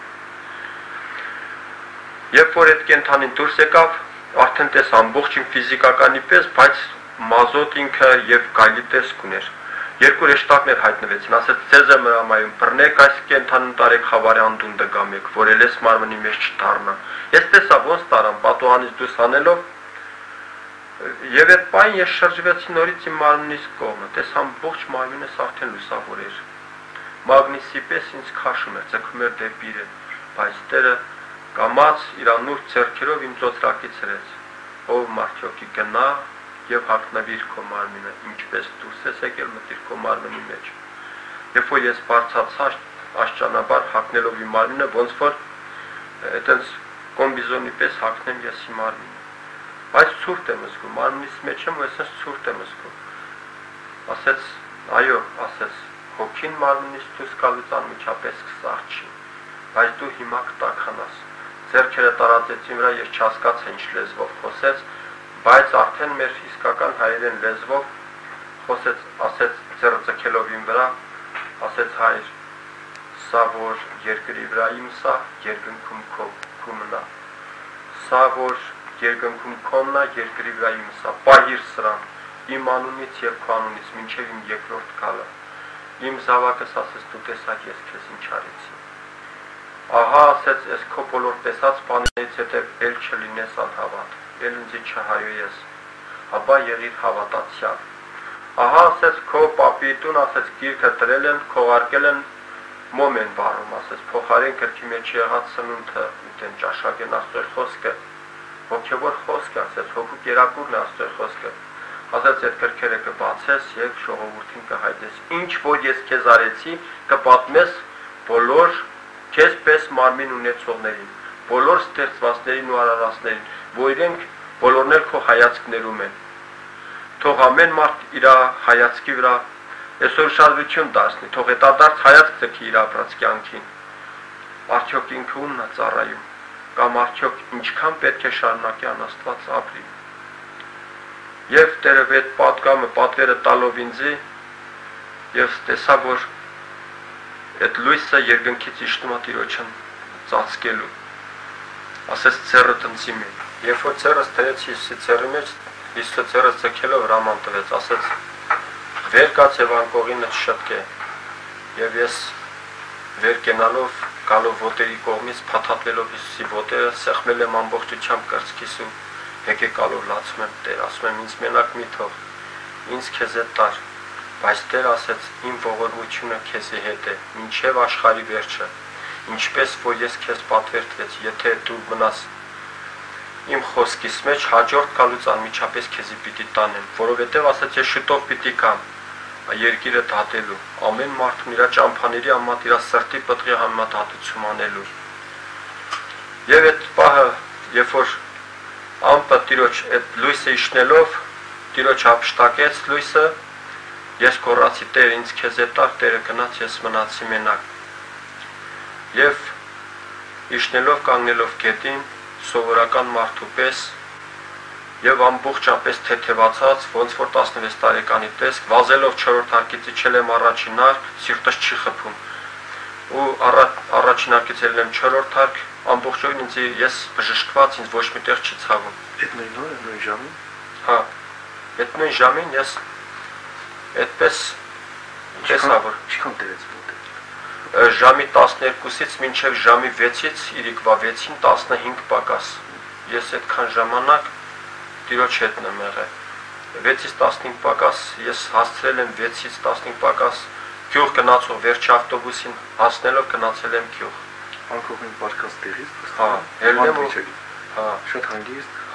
Երբ որ այդ կենթանին դուրս եկավ, արդեն տես ամբողջ իմ ֆիզիկականի պես, բայց մազոտ ինքը եւ գայլի տեսք ուներ։ Երկու ռեշտակներ հայտնվեցին, ասեց ցեզ եմ հրամայում, բռնեք այս կենթանին տարեք խավարի անդունդը գամեք, որ ելես մարմնի մեջ չդառնա։ Ես տեսա ոնց տարան, պատուհանից դուրս հանելով, եւ այդ պայն ես շրջվեցի նորից իմ մարմնից կողմը, տես ամբողջ մարմինս արդեն լուսավոր էր։ Մագնիսի պես ինձ քաշում էր, ձգում էր դեպի իրեն, բայց Տերը Կամած իրանուր ձեռքերով իմ ծոծրակից հրեց, ով մարդյոքի գնա և հագնվիր քո մարմինը, ինչպես դուրս ես եկել մտիր քո մարմնի մեջ։ Երբ որ ես բարձացա աշճանաբար հագնելով իմ մարմինը, ոնց որ այդպես կոմբիզոնի պես հագնեմ ես իմ մարմինը։ Բայց ցուրտ եմ զգում, մարմնից մեջ եմ ու այսպես ցուրտ եմ զգում։ Ասեց, այո, ասեց, հոգին մարմնից դուրս գալուց անմիջապես կսարճի, բայց դու հիմա կտաքանաս։ Ձեռքերը տարածեցին վրա, ես չհասկացա ինչ լեզվով խոսեց, բայց արդեն մեր իսկական հայերեն լեզվով խոսեց, ասեց ձեռը ձգելով իմ վրա, ասեց հայր, սա որ երկրի վրա իմսա, երկնքում քոմնա, սա որ երկնքում քոննա, երկրի վրա իմսա, պահիր սրան, իմ անունից և քո անունից, մինչև իմ երկրորդ գալը, իմ զավակս ասեց դու տեսակ ես քեզ ինչ արեցի։ Ահա ասեց, ես քո բոլոր տեսած բաներից հետև էլ չլինես անհավատ, էլ ինձ չհայոյես, ապա եղիր հավատացյալ։ Ահա ասեց, քո պապի տուն, ասեց, գիրքը տրել են, քողարկել են, մոմ են վառում, ասեց, փոխարեն գրքի մեջ եղած սնունդը, ուտեն ճաշակեն Աստծո խոսքը, հոգևոր խոսքը, ասեց, հոգու կերակուրն է Աստծո խոսքը, ասեց, այդ գրքերը կբացես և ժողովրդին կհայտնես, ինչ որ ես քեզ արեցի, կպատմես բոլոր Քեզ պես մարմին ունեցողներին, բոլոր ստեղծվածներին ու արարածներին, որ իրենք բոլորն էլ քո հայացքներում են։ Թող ամեն մարդ իր հայացքի վրա այսօր շարժություն դարձնի, թող հետադարձ հայացք ձգի իր ապրած կյանքին։ Արդյոք ինքը ումն է ծառայում, կամ արդյոք ինչքան պետք է շարունակի անաստված ապրի։ Եվ Տերը այդ պատվերը տալով ինձի, եւ տեսա, որ Այդ լույսը երկնքից իջնում է Տիրոջն ծածկելու, ասեց ձեռդ ինձի մեջ, երբ որ ձեռս դրեց Հիսուսի ձեռի մեջ, Հիսուսը ձեռս ձգելով հրաման տվեց, ասեց վեր կաց եւ անկողինը չշտկե, եւ ես վեր կենալով գալով ոտերի կողմից փաթաթվելով Հիսուսի ոտերը, սեղմել եմ ամբողջությամբ կրծքիս ու հեկեկալով լացում եմ Տեր, ասում եմ ինձ մենակ մի թող, ինձ քեզ հետ տար Բայց Տեր ասեց, իմ ողորմությունը քեզի հետ է, մինչև աշխարհի վերջը, ինչպես որ ես քեզ պատվերտվեցի, եթե դու մնաս իմ խոսքիս մեջ, հաջորդ գալուց անմիջապես քեզի պիտի տանեմ, որովհետև ասեց, ես շուտով պիտի գամ, երկիրը դատելու, ամեն մարդուն իր ճամփաների համեմատ իր սրտի պտղի համեմատ հատուցում անելու։ Եվ այդ պահը, երբ որ ամպը Տիրոջ այդ լույսը իջնելով, Տիրոջ հափշտակեց լույսը, Ես կորացի Տեր, ինձ քեզ հետ տար, Տերը գնաց, ես մնացի մենակ։ Եվ իջնելով կանգնելով գետին, սովորական մարդու պես, եւ ամբողջապես թեթևացած, ոնց որ 16 տարեկանի տեսք, վազելով 4-րդ հարկից իջել եմ առաջին հարկ, սիրտս չի խփում։ Ու առաջին հարկից ելել եմ 4-րդ հարկ, ամբողջովին ինձ ես բժշկված, ինձ ոչ միտեղ չի ցավում։ Այդ նույն ժամին։ Հա, այդ նույն ժամին ես այդպես տեսա որ ինչքան դերեց մոտ։ Ժամի 12-ից մինչև ժամի 6-ից իրիկվա 6-ին 15 պակաս։ Ես այդքան ժամանակ Տիրոջ հետն եմ եղել։ 6-ից 15 պակաս ես հասցրել եմ 6-ից 15 պակաս գյուղ գնացող վերջի ավտոբուսին հասնելով գնացել եմ գյուղ։ Անկողին պարկած տեղից։ Հա, ելնեմ ու հա, շատ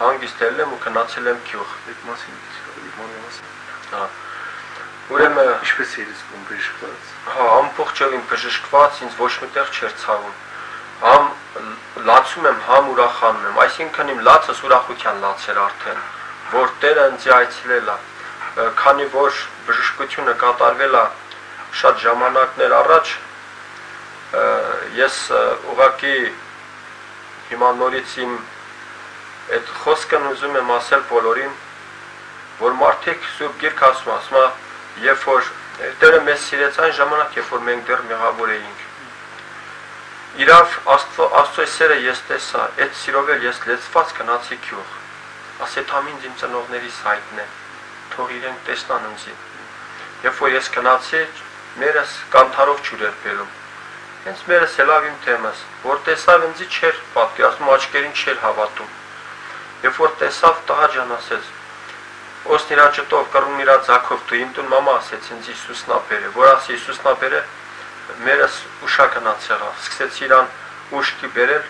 հանգիստ ելնեմ ու գնացել եմ գյուղ։ Այդ մասին մանրամաս։ Հա։ Ուրեմն ինչպես է զգում բժշկված։ Հա, ամբողջովին բժշկված, ինձ ոչ միտեղ չէր ցավում։ Համ լացում եմ, համ ուրախանում եմ, այսինքն իմ լացս ուրախության լաց էր արդեն, որ Տերը ինձ այցելել է, քանի որ բժշկությունը կատարվել է շատ ժամանակներ առաջ, ես ուղղակի հիմա նորից իմ այդ խոսքն ուզում եմ ասել բոլորին, որ մարդիկ Սուրբ Գիրքը ասում է, երբ որ Տերը մեզ սիրեց այն ժամանակ, երբ որ մենք դեռ մեղավոր էինք։ Իրավ Աստծո սերը ես տեսա, այդ սիրով էլ ես լեցված գնացի գյուղ։ Ասեց ամին իմ ծնողներիս հայտնն է, թող իրենք տեսնան ինձ։ Երբ որ ես գնացի, մերս կանթարով ջուր էր բերում։ Հենց մերս ելավ իմ թեմս, որ տեսավ ինձ չէր պատկերացնում, աչքերին չէր հավատում։ Երբ որ տեսավ, տղա ջան ասեց, Ոս նրա ճտով, կռում նրա ձակով, դու իմ տուն մամա ասեց ինձ Հիսուսն ա բերե, որ ասի Հիսուսն ա բերե, մերս ուշա գնաց եղավ, սկսեց իրան ուշքի բերել,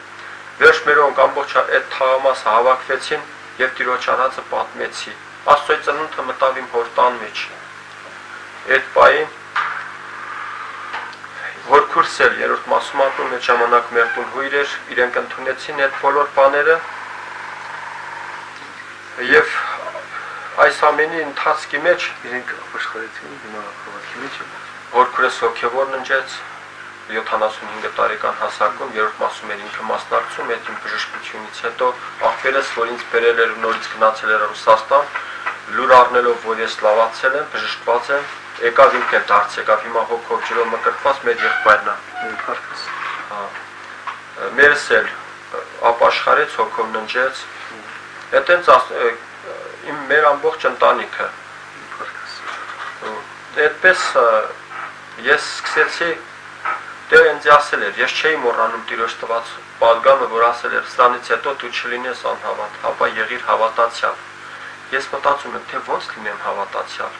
վերջ մերոնք ամբողջ այդ թաղամասը հավաքվեցին և Տիրոջ արածը պատմեցի, Աստծոյ ծնունդը մտավ իմ հոր տան մեջ, այդ պային, որ քուրս էր, 3-րդ մասում ապրում, այդ ժամանակ մեր տուն հույր էր, իրենք ընդունեցին այդ բոլոր բաները և այս ամենի ընթացքի մեջ իրենք ապաշխարեցին, հիմա հավատքի մեջ են։ Որ քուրս հոգևորն ընջեց 75 տարեկան հասակում, 3-րդ մասում էր ինքը մասնակցում, այդ իմ բժշկությունից հետո աղբերս, որ ինձ բերել էր ու նորից գնացել էր Ռուսաստան, լուր առնելով, որ ես լավացել եմ, բժշկված եմ, եկավ ինքն էլ դարձ եկավ, հիմա հոգով ջրով մկրտված մեր եղբայրն է։ Մերս էլ ապաշխարեց, հոգով ննջեց, այդտենց մեր ամբողջ ընտանիքը։ Այդպես ես սկսեցի, Տերը ինձ ասել էր, ես չէի մոռանում Տիրոջ տված պատգամը, որ ասել էր, սրանից հետո դու չլինես անհավատ, հապա եղիր հավատացյալ։ Ես մտածում եմ, թե ոնց լինեմ հավատացյալ։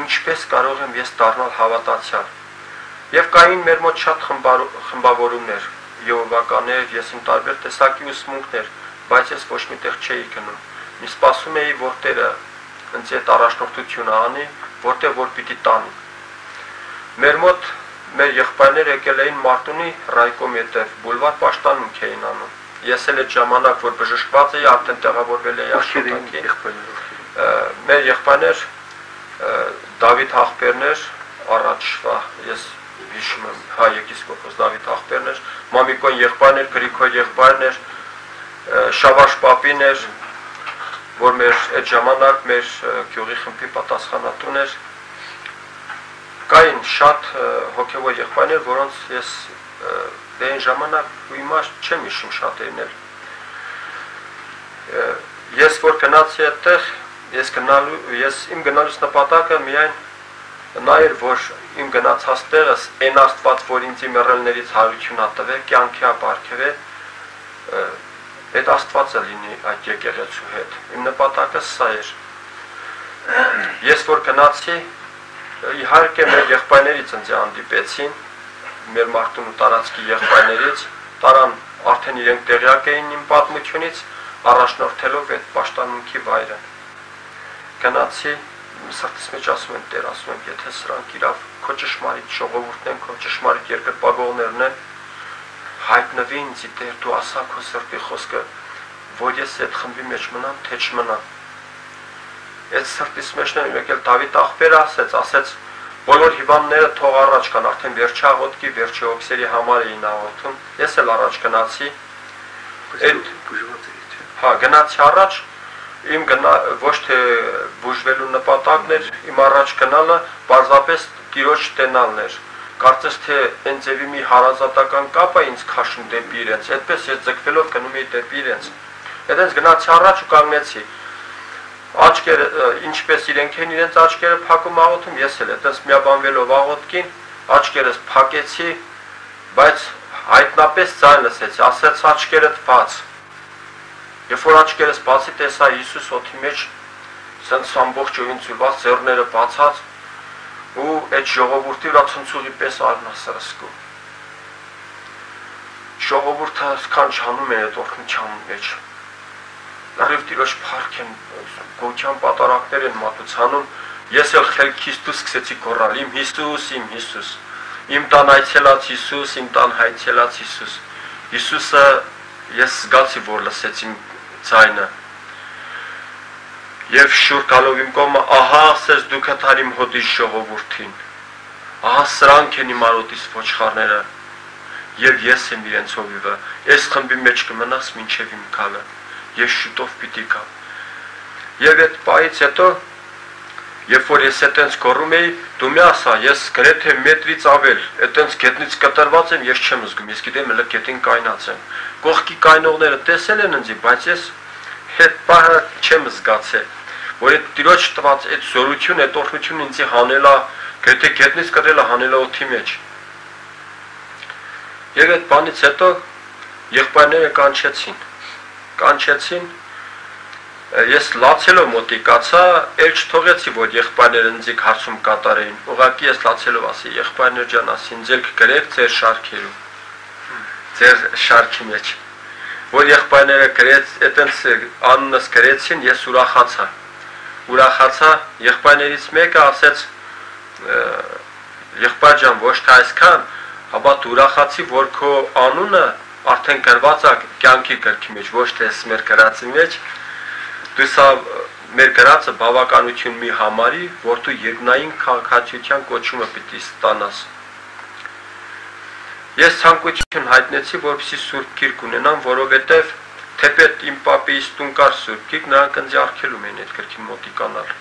Ինչպես կարող եմ ես դառնալ հավատացյալ։ Եվ կային մեր մոտ շատ խմբավորումներ, յովովականներ, ես իմ տարբեր տեսակի ուսմունքներ, բայց ես ոչ միտեղ չէի գնում։ Մի սպասում էի, որ Տերը ինձ այդ առաջնորդությունը անի, որտեղ որ պիտի տանի։ Մեր մոտ մեր եղբայրները եկել էին Մարտունի ռայկոմի հետև, բուլվար պաշտամունք էին անում։ Ես էլ այդ ժամանակ, որ բժշկված էի, արդեն տեղավորվել էի աշխատանքի։ Մեր եղբայրներ Դավիթ աղբերներ, առաջվա, ես հիշում եմ, հայ եպիսկոպոս Դավիթ աղբերներ, Մամիկոն եղբայրներ, Գրիգոր եղբայրներ, Շավարժ պապիներ, որ մեր այդ ժամանակ մեր գյուղի խմբի պատասխանատուն էր, կային շատ հոգևոր եղբայրներ, որոնց ես դեն ժամանակ ու իմաստ չեմ հիշում շատերն էլ։ Ես որ գնացի այդտեղ, իմ գնալուց նպատակը միայն նա էր, որ իմ գնացած տեղս այն Աստված, որ ինձ իմ մեռելներից հարություն ատվե, կյանքի ապարգևե, այդ Աստվածը լինի այդ եկեղեցու հետ։ Իմ նպատակը սա էր։ Ես որ գնացի, իհարկե մեր եղբայրներից ինձ հանդիպեցին, մեր Մարտունու տարածքի եղբայրներից, տարան արդեն իրենք տեղյակ էին իմ պատմությունից, առաջնորդելով այդ պաշտամունքի վայրը։ Գնացի, սրտիս մեջ ասում եմ, Տեր, ասում եմ, եթե սրանք իրավ քո ճշմարիտ ժողովուրդն են, քո ճշմարիտ երկրպագողներն են, հայտնվի ինձ Տեր, դու ասա քո սրտի խոսքը, որ ես այդ խմբի մեջ մնամ, թե չմնամ։ Այդ սրտիս մեջն եմ եկել Դավիթ աղբերը ասեց, բոլոր հիվանդները թող առաջ կան, արդեն վերջի աղոթքի, վերջի հոգսերի համար էին աղոթում։ Ես էլ առաջ գնացի։ Հա, գնացի առաջ, իմ ոչ թե բուժվելու նպատակն էր, իմ առաջ գնալը պարզապես Տիրոջ տենալն էր։ Կարծես թե այն ձևի մի հարազատական կապ է ինձ քաշում դեպի իրենց, այդպես ես ձգվելով գնում էի դեպի իրենց։ Այդպես գնացի առաջ ու կանգնեցի։ Աչքերը ինչպես իրենք են իրենց աչքերը փակում աղոթում, ես էլ այդպես միաբանվելով աղոթքին, աչքերս փակեցի, բայց հայտնապես ձայն լսեցի, ասեց աչքերդ բաց։ Երբ որ աչքերս բացի տեսա Հիսուս օդի մեջ, սենց ամբողջովին ցուրված ձեռները բացած ու այդ ժողովրդի վրա ցնցուղի պես արնասրս զգում։ Ժողովուրդը սքանչանում է այդ օրհնության մեջ։ Լավ Տիրոջ փառք են, գոչան պատարակներ են մատուցանում, ես էլ խելքից դու սկսեցի գոռալ, իմ Հիսուս, իմ Հիսուս, իմ տան այցելած Հիսուս, իմ տան հայցելած Հիսուս։ Հիսուսը ես զգացի, որ լսեց իմ ձայնը։ Եվ շուր գալով իմ կողմը, ահա ասես դու կթար իմ հոտից ժողովրդին, ահա սրանք են իմ արոտից ոչխարները, և ես եմ իրենց հովիվը, ես խմբի մեջ կմնաս մինչև իմ գալը, ես շուտով պիտի գամ։ Եվ այդ պահից հետո, երբ որ ես այդտենց գոռում էի, դու մի ասա, ես գրեթե մետրից ավել, այդտենց գետնից կտրված եմ, ես չեմ զգում, ես գիտեմ հələ գետին կայնած եմ։ Կողքի կայնողները տեսել են ինձ, բայց ես այդ պահը չեմ զգացել, որ այդ Տիրոջ տված այդ զորություն, այդ օրհնությունը ինձ հանելա, գրեթե գետնից կտրելա հանելա օդի մեջ։ Եվ այդ բանից հետո եղբայրները կանչեցին, ես լացելով մոտիկացա, էլ չթողեցի, որ եղբայրները ինձ հարցում կատարեին, ուղղակի ես լացելով ասի, եղբայրներ ջան, ասի, ինձ էլ կգրեք ձեր շարքերում, ձեր շարքի մեջ, որ եղբայրները գրեց, այդպես անունս գրեցին, ես ուրախացա, եղբայրներից մեկը ասեց, եղբայր ջան, ոչ թե այսքան, հապա դու ուրախացի, որ քո անունը արդեն գրված է կյանքի գրքի մեջ, ոչ թե մեր գրածի մեջ, դու սա մեր գրածը բավականություն մի համարի, որ դու երկնային քաղաքացիության կոչումը պիտի ստանաս։ Ես ցանկություն հայտնեցի, որպեսզի Սուրբ Գիրք ունենամ, որովհետև թեպետ իմ պապիս տուն կար Սուրբ Գիրք, նրանք ինձ արգելում էին այդ գրքին մոտիկանալ։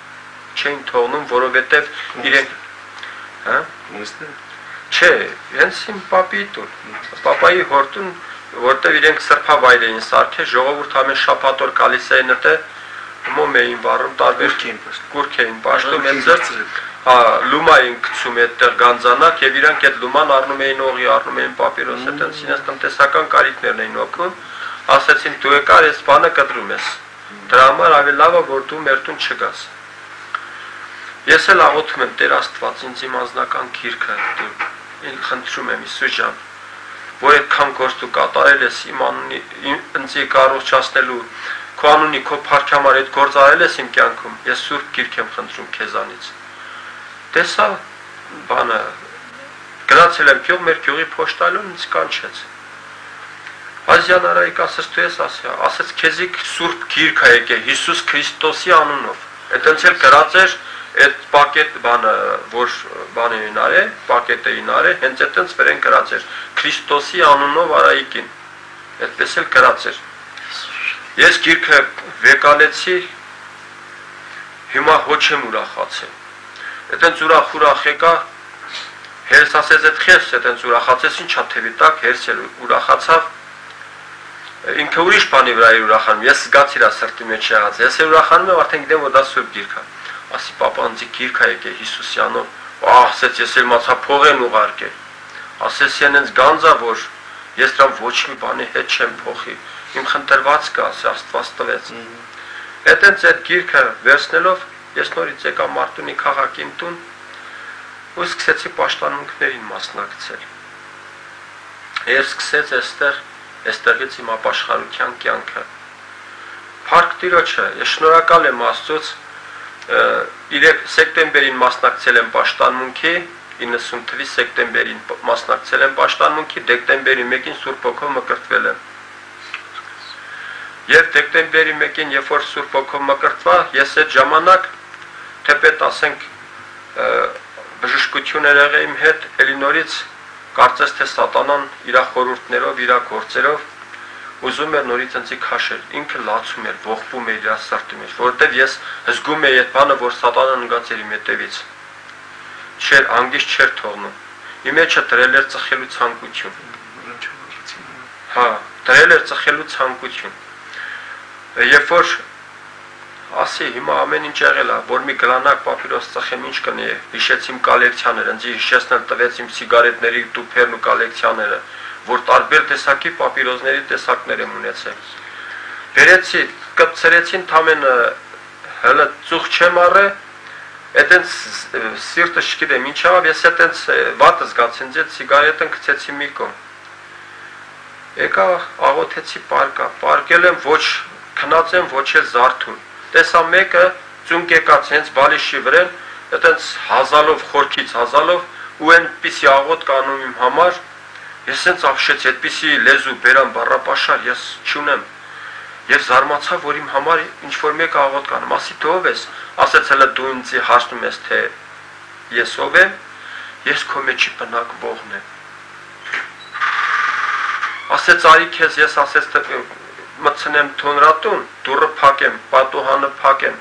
Չէին թողնում, որովհետև իրենք, չէ, հենց իմ պապի տուն, պապայի հորտուն, որտեղ իրենք սրբավայր էին սարքել, ժողովուրդ ամեն շաբաթ օր գալիս էին այդտեղ, մոմ էին վառում, տարբեր կուրք էին պաշտում, լումա էին գցում այդտեղ գանձանակ եւ իրանք այդ լուման առնում էին օղի, առնում էին պապիրոս, այդտենց իրենց տնտեսական կարիքներն էին օգնում, ասեցին դու եկար այս բանը կտրում ես, դրա համար ավելի լավ է որ դու մեր տուն չգաս։ Ես էլ աղոթում եմ Տեր Աստված ինձ իմ անձնական գիրքը, խնդրում եմ Հիսուս ջան, որ այդքան գործ դու կատարել ես իմ անունի ինձ առողջացնելու, քո անունի քո փառքի համար այդ գործ արել ես իմ կյանքում, ես Սուրբ Գիրք եմ խնդրում քեզանից։ Տեսա բանը գնացել եմ գյուղ, մեր գյուղի փոշտալուն ինձ կանչեց։ Ազյան Արայիկ ասեց դու ես ասեց քեզի Սուրբ Գիրք է եկել Հիսուս Քրիստոսի անունով։ Այդտենց էլ գրած էր այդ պակետ բանը, որ բանը էին արել, պակետը էին արել, հենց այդտենց վրան գրած էր Քրիստոսի անունով Արայիկին։ Այդպես էլ գրած էր։ Ես գիրքը վեկալեցի, հիմա ոչ եմ ուրախացել։ Այդտենց ուրախ եկա, հերս ասեց այդ խես, այդտենց ուրախացես ինչա թևի տակ, հերս էլ ուրախացավ։ Ինքը ուրիշ բանի վրա էր ուրախանում, ես զգացի իրա սրտի մեջ եղած, ես էլ ուրախանում եմ, արդեն գիտեմ, որ դա Սուրբ Գիրք է։ Ասի պապա ինձ գիրք է եկել Հիսուսի անունով, ասեց ես էլ մացա փող եմ ուղարկել։ Ասես ենենց գանձա, որ ես դրան ոչ մի բանի հետ չեմ փոխի։ Իմ խնդրվածքը ասի Աստված տվեց։ Այդտենց այդ գիրքը վերցնելով ես նորից եկա Մարտունի քաղաքին տուն ու սկսեցի պաշտամունքներին մասնակցել։ Ես սկսեց այստեղից իմ ապաշխարության կյանքը։ Փառք Տիրոջը, ես շնորհակալ եմ Աստծուց, 3 սեպտեմբերին մասնակցել եմ պաշտամունքի, 90 թվականի սեպտեմբերին մասնակցել եմ պաշտամունքի, դեկտեմբերի 1-ին Սուրբ Հոգով մկրտվել եմ։ Եվ դեկտեմբերի 1-ին, երբ որ Սուրբ Հոգով մկրտվա, ես այդ ժամանակ թեպետ ասենք բժշկություն էր եղել իմ հետ, էլի նորից կարծես թե սատանան իր խորհուրդներով, իր գործերով ուզում էր նորից ինձի քաշել, ինքը լացում էր, ողբում էր իր սրտի մեջ, որովհետև ես զգում էի այդ բանը, որ սատանան ընկած էր իմ հետևից։ Չէր, անգիստ չէր թողնում։ Իմ մեջը դրել էր ծխելու ցանկություն։ Հա, դրել էր ծխելու ցանկություն։ Երբ որ ասի հիմա ամեն ինչ եղել է, որ մի գլանակ պապիրոս ծխեմ, ինչ կնի, հիշեց իմ կոլեկցիաները, ինձ հիշեցնել տվեց իմ սիգարետների տուփերն ու կոլեկցիաները, որ տարբեր տեսակի պապիրոզների տեսակներ եմ ունեցել։ Բերեցի, կպցրեցին թամենը հələ ծուխ չեմ առել, այդենց սիրտը չգիտեմ ինչ ավ, ես այդենց վատը զգացի, ինձ այդ սիգարետն գցեցի մի կողմ։ Եկա աղոթեցի պարկել եմ, ոչ քնած եմ, ոչ էլ զարթուն։ Տեսա մեկը ծունկ եկած հենց բալիշի վրեն, այդենց հազալով խորքից հազալով ու այնպիսի աղոտ կանում իմ համար, ես հենց ապշեցի, այդպիսի լեզու բերան բառապաշար ես չունեմ։ Եվ զարմացա, որ իմ համար ինչ-որ մեկը աղոտ կանում, ասի դու ով ես, ասեց հələ դու ինձ հարցնում ես, թե ես ով եմ, ես քո մեջի բնակվողն եմ։ Ասեց արի քեզ, ես ասեց մտցնեմ թոնրատուն, դուռը փակեմ, պատուհանը փակեմ,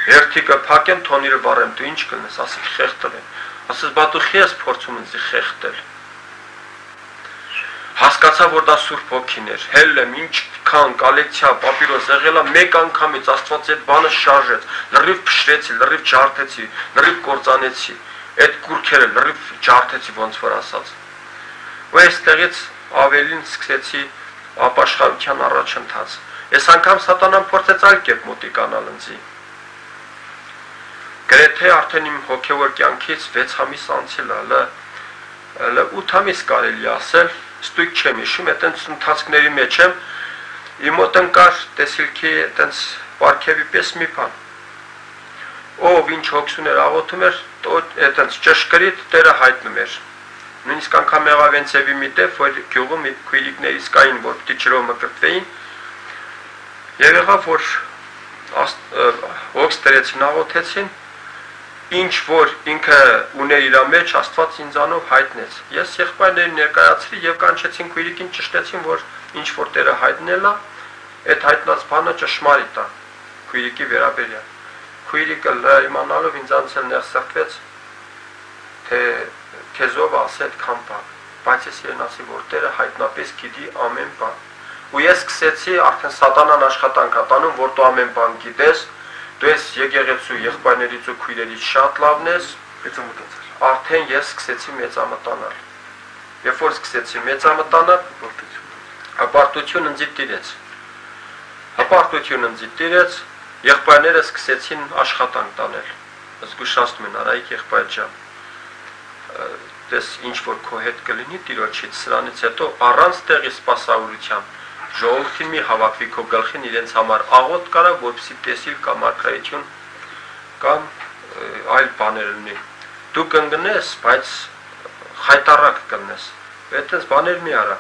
հերթիկը փակեմ, թոնիրը վառեմ, դու ինչ կլնես, ասեց խեղդել եմ։ Ասեց բա դու խի ես փորձում ինձ խեղդել։ Հասկացա, որ դա Սուրբ Հոգին էր, հել եմ, ինչքան կոլեկցիա, պապիրոս եղել է, մեկ անգամից Աստված այդ բանը շարժեց, լրիվ փշրեցի, լրիվ ջարդեցի, լրիվ կործանեցի, այդ կուրքերը լրիվ ջարդեցի, ոնց որ ասած։ Ու այստեղից ավելին սկսեցի ապաշխարության առաջընթաց։ Այս անգամ սատանան փորձեց այլ կերպ մոտիկանալ ինձի։ Գրեթե արդեն իմ հոգևոր կյանքից 6 ամիս անցել է, 8 ամիս կարելի ասել, ստույգ չեմ հիշում, այտենց ընթացքների մեջ եմ, իմ մոտ ընկար տեսիլքի այտենց պարգևի պես մի բան։ Ով ինչ հոգսուն էր աղոթում էր, այտենց ճշգրիտ Տերը հայտնում էր։ Նույնիսկ անգամ եղավ հենց եւի մի տեղ, որ գյուղում քույրիկներից կային, որ պիտի ջրով մկրտվեին, եւ եղավ, որ հոգս դրեցին, աղոթեցին, ինչ որ ինքը ուներ իր մեջ, Աստված ինձանով հայտնեց։ Ես եղբայրներին ներկայացրի եւ կանչեցին քույրիկին, ճշտեցին, որ ինչ որ Տերը հայտնել է, այդ հայտնած բանը ճշմարիտ է քույրիկի վերաբերյալ։ Քույրիկը իմանալով ինձանից էլ ներսրտվեց, թե քեզով ասել քամպա, բայց ես իրեն ասի, որ Տերը հայտնապես գիտի ամեն բան։ Ու ես սկսեցի արդեն սատանան աշխատանք ատանում, որ դու ամեն բան գիտես, դու ես եկեղեցու եղբայրներից ու քույրերից շատ լավն ես, արդեն ես սկսեցի մեծամտանալ։ Երբ որ սկսեցի մեծամտանալ, հպարտություն ինձ տիրեց, եղբայրները սկսեցին աշխատանք տանել։ Զգուշացնում են, Արայիկ եղբայր ջան, դες ինչ որ քո հետ կլինի Տիրոջից, սրանից հետո առանց տեղի սպասավորության ժողովրդին մի հավաքվի քո գլխին իրենց համար աղոտ կարա, որպեսզի տեսիլ կամ արքայություն կամ այլ բաներ լինի։ Դու կընկնես, բայց խայտարակ կընկնես։ Այդպես բաներ մի արա։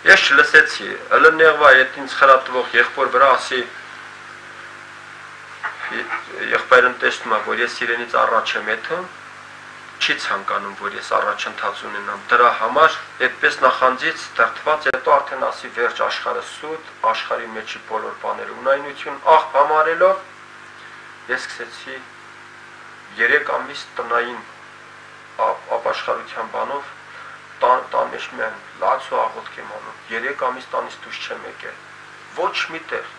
Ես չլսեցի, հələ նեղվա այդ ինձ խրատվող եղբոր վրա ասի եղբայրն տեսնում է, որ ես իրենից առաջ եմ եթում, չի ցանկանում, որ ես առաջընթաց ունենամ։ Դրա համար այդպես նախանձից դրդված հետո արդեն ասի վերջ աշխարհը սուտ, աշխարհի մեջի բոլոր բաները ունայնություն աղբ համարելով ես սկսեցի 3 ամիս տնային ապաշխարության բանով տան մեջ մեն լաց ու աղոթք եմ անում։ 3 ամիս տանից դուրս չեմ եկել։ Ոչ մի տեղ։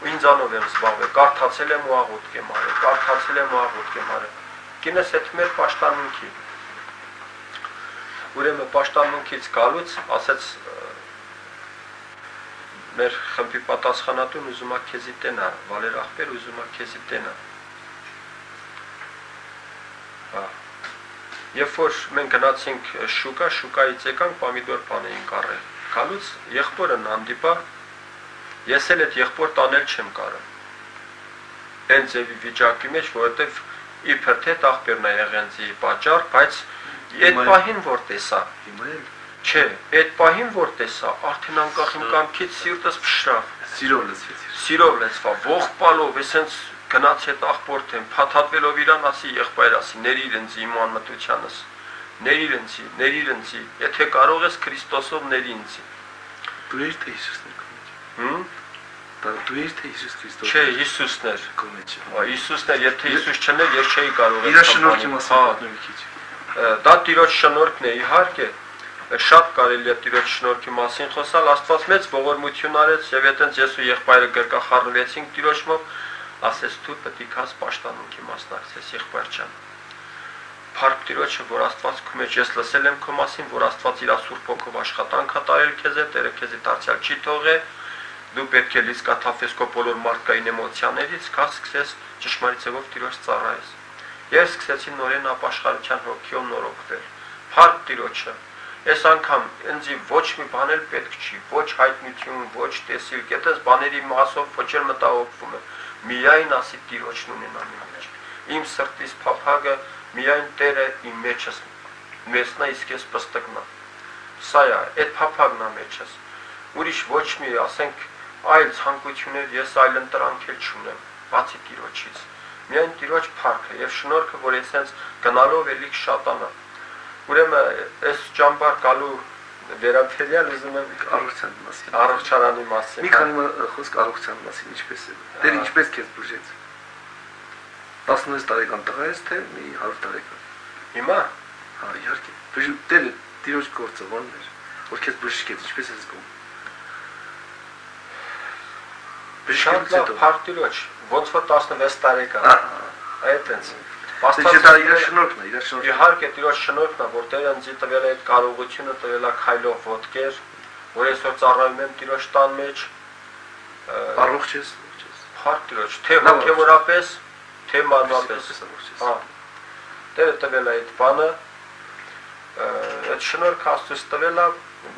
Ու ինձանով եմ զբաղվել, կարդացել եմ ու աղոթք եմ արել, կարդացել եմ ու աղոթք եմ արել։ Կինս այդ մեր պաշտամունքի։ Ուրեմն պաշտամունքից գալուց ասեց մեր խմբի պատասխանատուն ուզում է քեզի տենա, Վալեր ախպեր ուզում է քեզի տենա։ Երբ որ մենք գնացինք շուկայից եկանք պամիդոր բան էինք առել։ Գալուց եղբորը հանդիպա, ես էլ այդ եղբոր տանել չեմ կարող։ Հենց եւի վիճակի մեջ, որովհետեւ իբր թե աղբերն է եղենցի պատճառ, բայց այդ պահին որ տեսա, չէ, այդ պահին որ տեսա, արդեն անկախ իմ կամքից սիրտս փշրավ, սիրով լեցվա, ողբալով, այսպես գնաց այդ աղբորթեմ, փաթաթվելով իրան ասի եղբայր ասի, ներիր ինձ իմ անմտությանս, ներիր ինձ, եթե կարող ես Քրիստոսով ների ինձ։ Դու ես թե Հիսուսն էր կողմից։ Դու ես թե Հիսուս Քրիստոսը։ Չէ, Հիսուսն էր կողմից։ Հիսուսն էր, եթե Հիսուս չներ, ես չէի կարող Իր շնորհքի մասին պատմել մի քիչ։ Դա Տիրոջ շնորհքն է, իհարկե։ Շատ կարելի է Տիրոջ շնորհքի մասին խոսալ, Աստված մեծ ողորմություն արեց, եւ այդտենց ես ու եղբայրը գրկախառնվեցինք Տիրոջ մոտ, ասեց դու պետք է քաս պաշտամունքի մասնակցես, եղբայր ջան։ Փառք Տիրոջը, որ Աստված քո մեջ ես լսել եմ քո մասին, որ Աստված իր Սուրբ Հոգով աշխատանք է տարել քեզ, Տերը քեզ դարձյալ չի թողել, դու պետք է լիցկաթափես քո բոլոր մարդկային էմոցիաներից, քաս սկսես ճշմարիտ ձևով Տիրոջ ծառայես։ Ես սկսեցի նորեն ապաշխարության հոգիով նորոգվել։ Փառք Տիրոջը։ Այս անգամ ինձ ոչ մի բան էլ պետք չի, ոչ հայտնություն, ոչ տեսիլք, այդպես բաների մասով ոչ էլ մտահոգվում եմ։ Միայն ասի Տիրոջն ունենամ իմ մեջ։ Իմ սրտից փափագը միայն Տերը իմ մեջս մեսնա, իսկ ես պստկնա։ Սա է, այդ փափագն է մեջս։ Ուրիշ ոչ մի, ասենք, այլ ցանկություններ ես այլ ընտրանք էլ չունեմ, բացի Տիրոջից։ Միայն Տիրոջ փառքը եւ շնորհքը, որ այսպես գնալով էլի շատանա։ Ուրեմն այս ճամբար գալու վերաբերյալ ուզում եմ առողջության մասին։ Առողջարանի մասին։ Մի քանի խոսք առողջության մասին, ինչպես է։ Դեր ինչպես քեզ բուժեց։ 16 տարեկան տղա ես թե մի 100 տարեկան։ Հիմա։ Հա, իհարկե։ Դեր Տիրոջ գործը ո՞րն էր, որ քեզ բուժեց, ինչպես ես զգում։ Շատ լավ, փառք Տիրոջ, ոնց որ 16 տարեկան։ Այդտենց։ Դա իր շնորհքն է, իր շնորհքը։ Իհարկե Տիրոջ շնորհքն է, որ Տերը ինձ տվել է այդ կարողությունը, տվել է քայլող ոտքեր, որ այսօր ծառայում եմ Տիրոջ տան մեջ։ Առողջ ես։ Փառք Տիրոջ, թե հոգևորապես, թե մարմնապես։ Հա։ Տերը տվել է այդ բանը, այդ շնորհքը Աստծուց տվել է,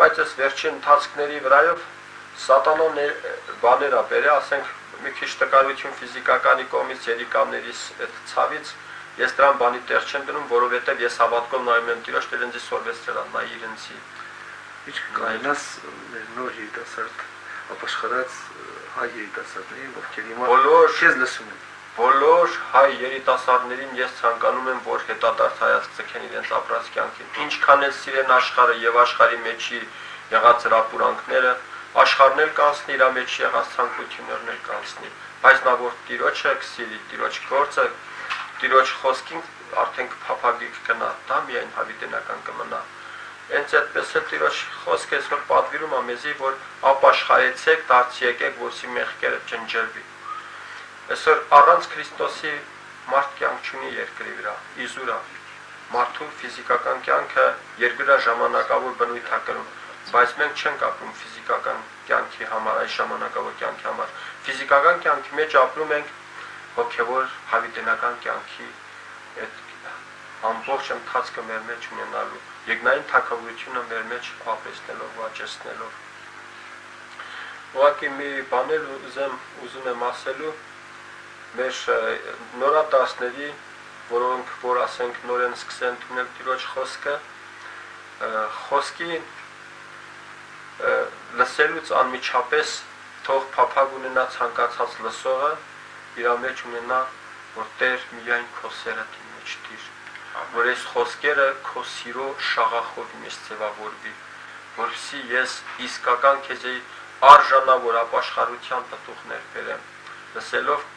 բայց այս վերջին ընթացքների վրայով Սատանան բաներ է բերել, ասենք մի քիչ տկարություն ֆիզիկականի կողմից, երիկամներից այդ ցավից ես դրան բանի տեղ չեմ դնում, որովհետև ես հավատքով նայում եմ Տիրոջ, Տերը ինձ սորվեցրել է, նայ իրենցի։ Ինչ կայնաս մեր նոր երիտասարդ ապաշխարած հայ երիտասարդներին, ովքեր հիմա քեզ լսում են։ Բոլոր հայ երիտասարդներին ես ցանկանում եմ, որ հետադարձ հայացք ձգեն իրենց ապրած կյանքին։ Ինչքան էլ սիրեն աշխարհը եւ աշխարհի մեջի եղած հրապուրանքները, աշխարհն էլ կանցնի, իր մեջ եղած ցանկություններն էլ կանցնի, բայց նա որ Տիրոջը կսիրի, Տիրոջ գործը, Տիրոջ խոսքին արդեն կփափագի կգնա, դա միայն հավիտենական կմնա։ Հենց այդպես է Տիրոջ խոսքը այսօր պատվիրում է մեզի, որ ապաշխարեցեք, դարձի եկեք, որսի մեղքերը ջնջրվի։ Այսօր առանց Քրիստոսի մարդ կյանք չունի երկրի վրա, իզուր է։ Մարդու ֆիզիկական կյանքը երկրի ժամանակավոր բնույթ է կրում, բայց մենք չենք ապրում ֆիզիկական կյանքի համար, այս ժամանակավոր կյանքի համար։ Ֆիզիկական կյանքի մեջ ապրում ենք հոգևոր հավիտենական կյանքի այդ ամբողջ ընթացքը մեր մեջ ունենալու, երկնային թագավորությունը մեր մեջ ապրեցնելով, աճեցնելով։ Ուղղակի մի բան էլ ուզում եմ ասելու մեր նորադասների, որոնք որ ասենք նորեն սկսեն ընդունել Տիրոջ խոսքը, խոսքի լսելուց անմիջապես թող փափագ ունենա ցանկացած լսողը, իր մեջ ունենա, որ Տեր միայն քո սերը իմ մեջ տիր, որ այս խոսքերը քո սիրո շաղախով մեզ ձևավորվի, որպեսզի ես իսկական քեզի արժանավոր ապաշխարության պտուղներ բերեմ, լսելով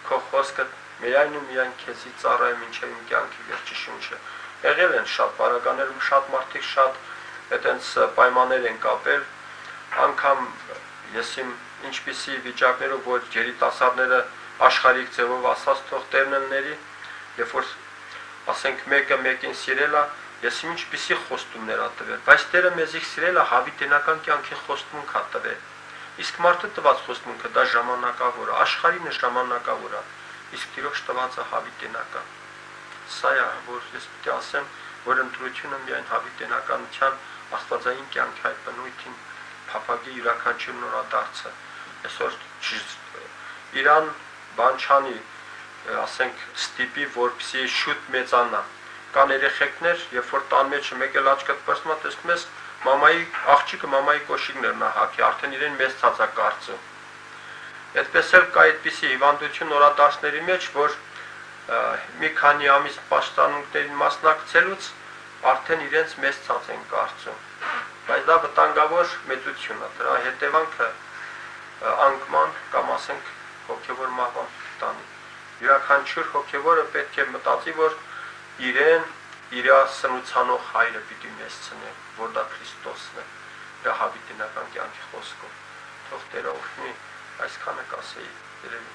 քո խոսքը միայն ու միայն քեզի ծառայեմ մինչև իմ կյանքի վերջի շունչը։ Եղել են շատ բարականներ ու շատ մարդիկ շատ այդպես պայմաններ են կապել, անգամ ես իմ ինչպիսի վիճակներով, որ երիտասարդները աշխարհիկ ձևով ասած թող տերնների, երբ որ ասենք մեկը մեկին սիրել է, ես ինչպիսի խոստումներ ա տվել, բայց Տերը մեզի սիրել է հավիտենական կյանքի խոստմունք ա տվել։ Իսկ մարդու տված խոստմունքը դա ժամանակավոր է, աշխարհին ժամանակավոր է, իսկ Տիրոջ տվածը հավիտենական։ Սա է, որ ես պետք է ասեմ, որ ընտրությունը միայն հավիտենականության աստվածային կյանքի այդ բնույթին փափագի յուրաքանչյուր նորադարձը։ Այսօր իրան բան չանի, ասենք ստիպի, որպեսզի շուտ մեծանա։ Կան երեխեքներ, երբ որ տան մեջ մեկ էլ աչքդ պրծում է, տեսնում ես մամայի աղջիկը մամայի կոշիկներն է հագի, արդեն իրեն մեծ ցած է կարծում։ Այդպես էլ կա այդպիսի հիվանդություն նորադարձների մեջ, որ մի քանի ամիս պաշտամունքներին մասնակցելուց արդեն իրենց մեծ ցած են կարծում։ Բայց դա վտանգավոր մեծություն է, դրա հետևանքը անկման կամ ասենք հոգևոր մահվան տանի։ Յուրաքանչյուր հոգևորը պետք է մտածի, որ իրեն իր սնուցանող հայրը պիտի մեսցնի, որ դա Քրիստոսն է, իր հավիտենական կյանքի խոսքով։ Թող Տերը օգնի, այսքանը կասեի, երևի։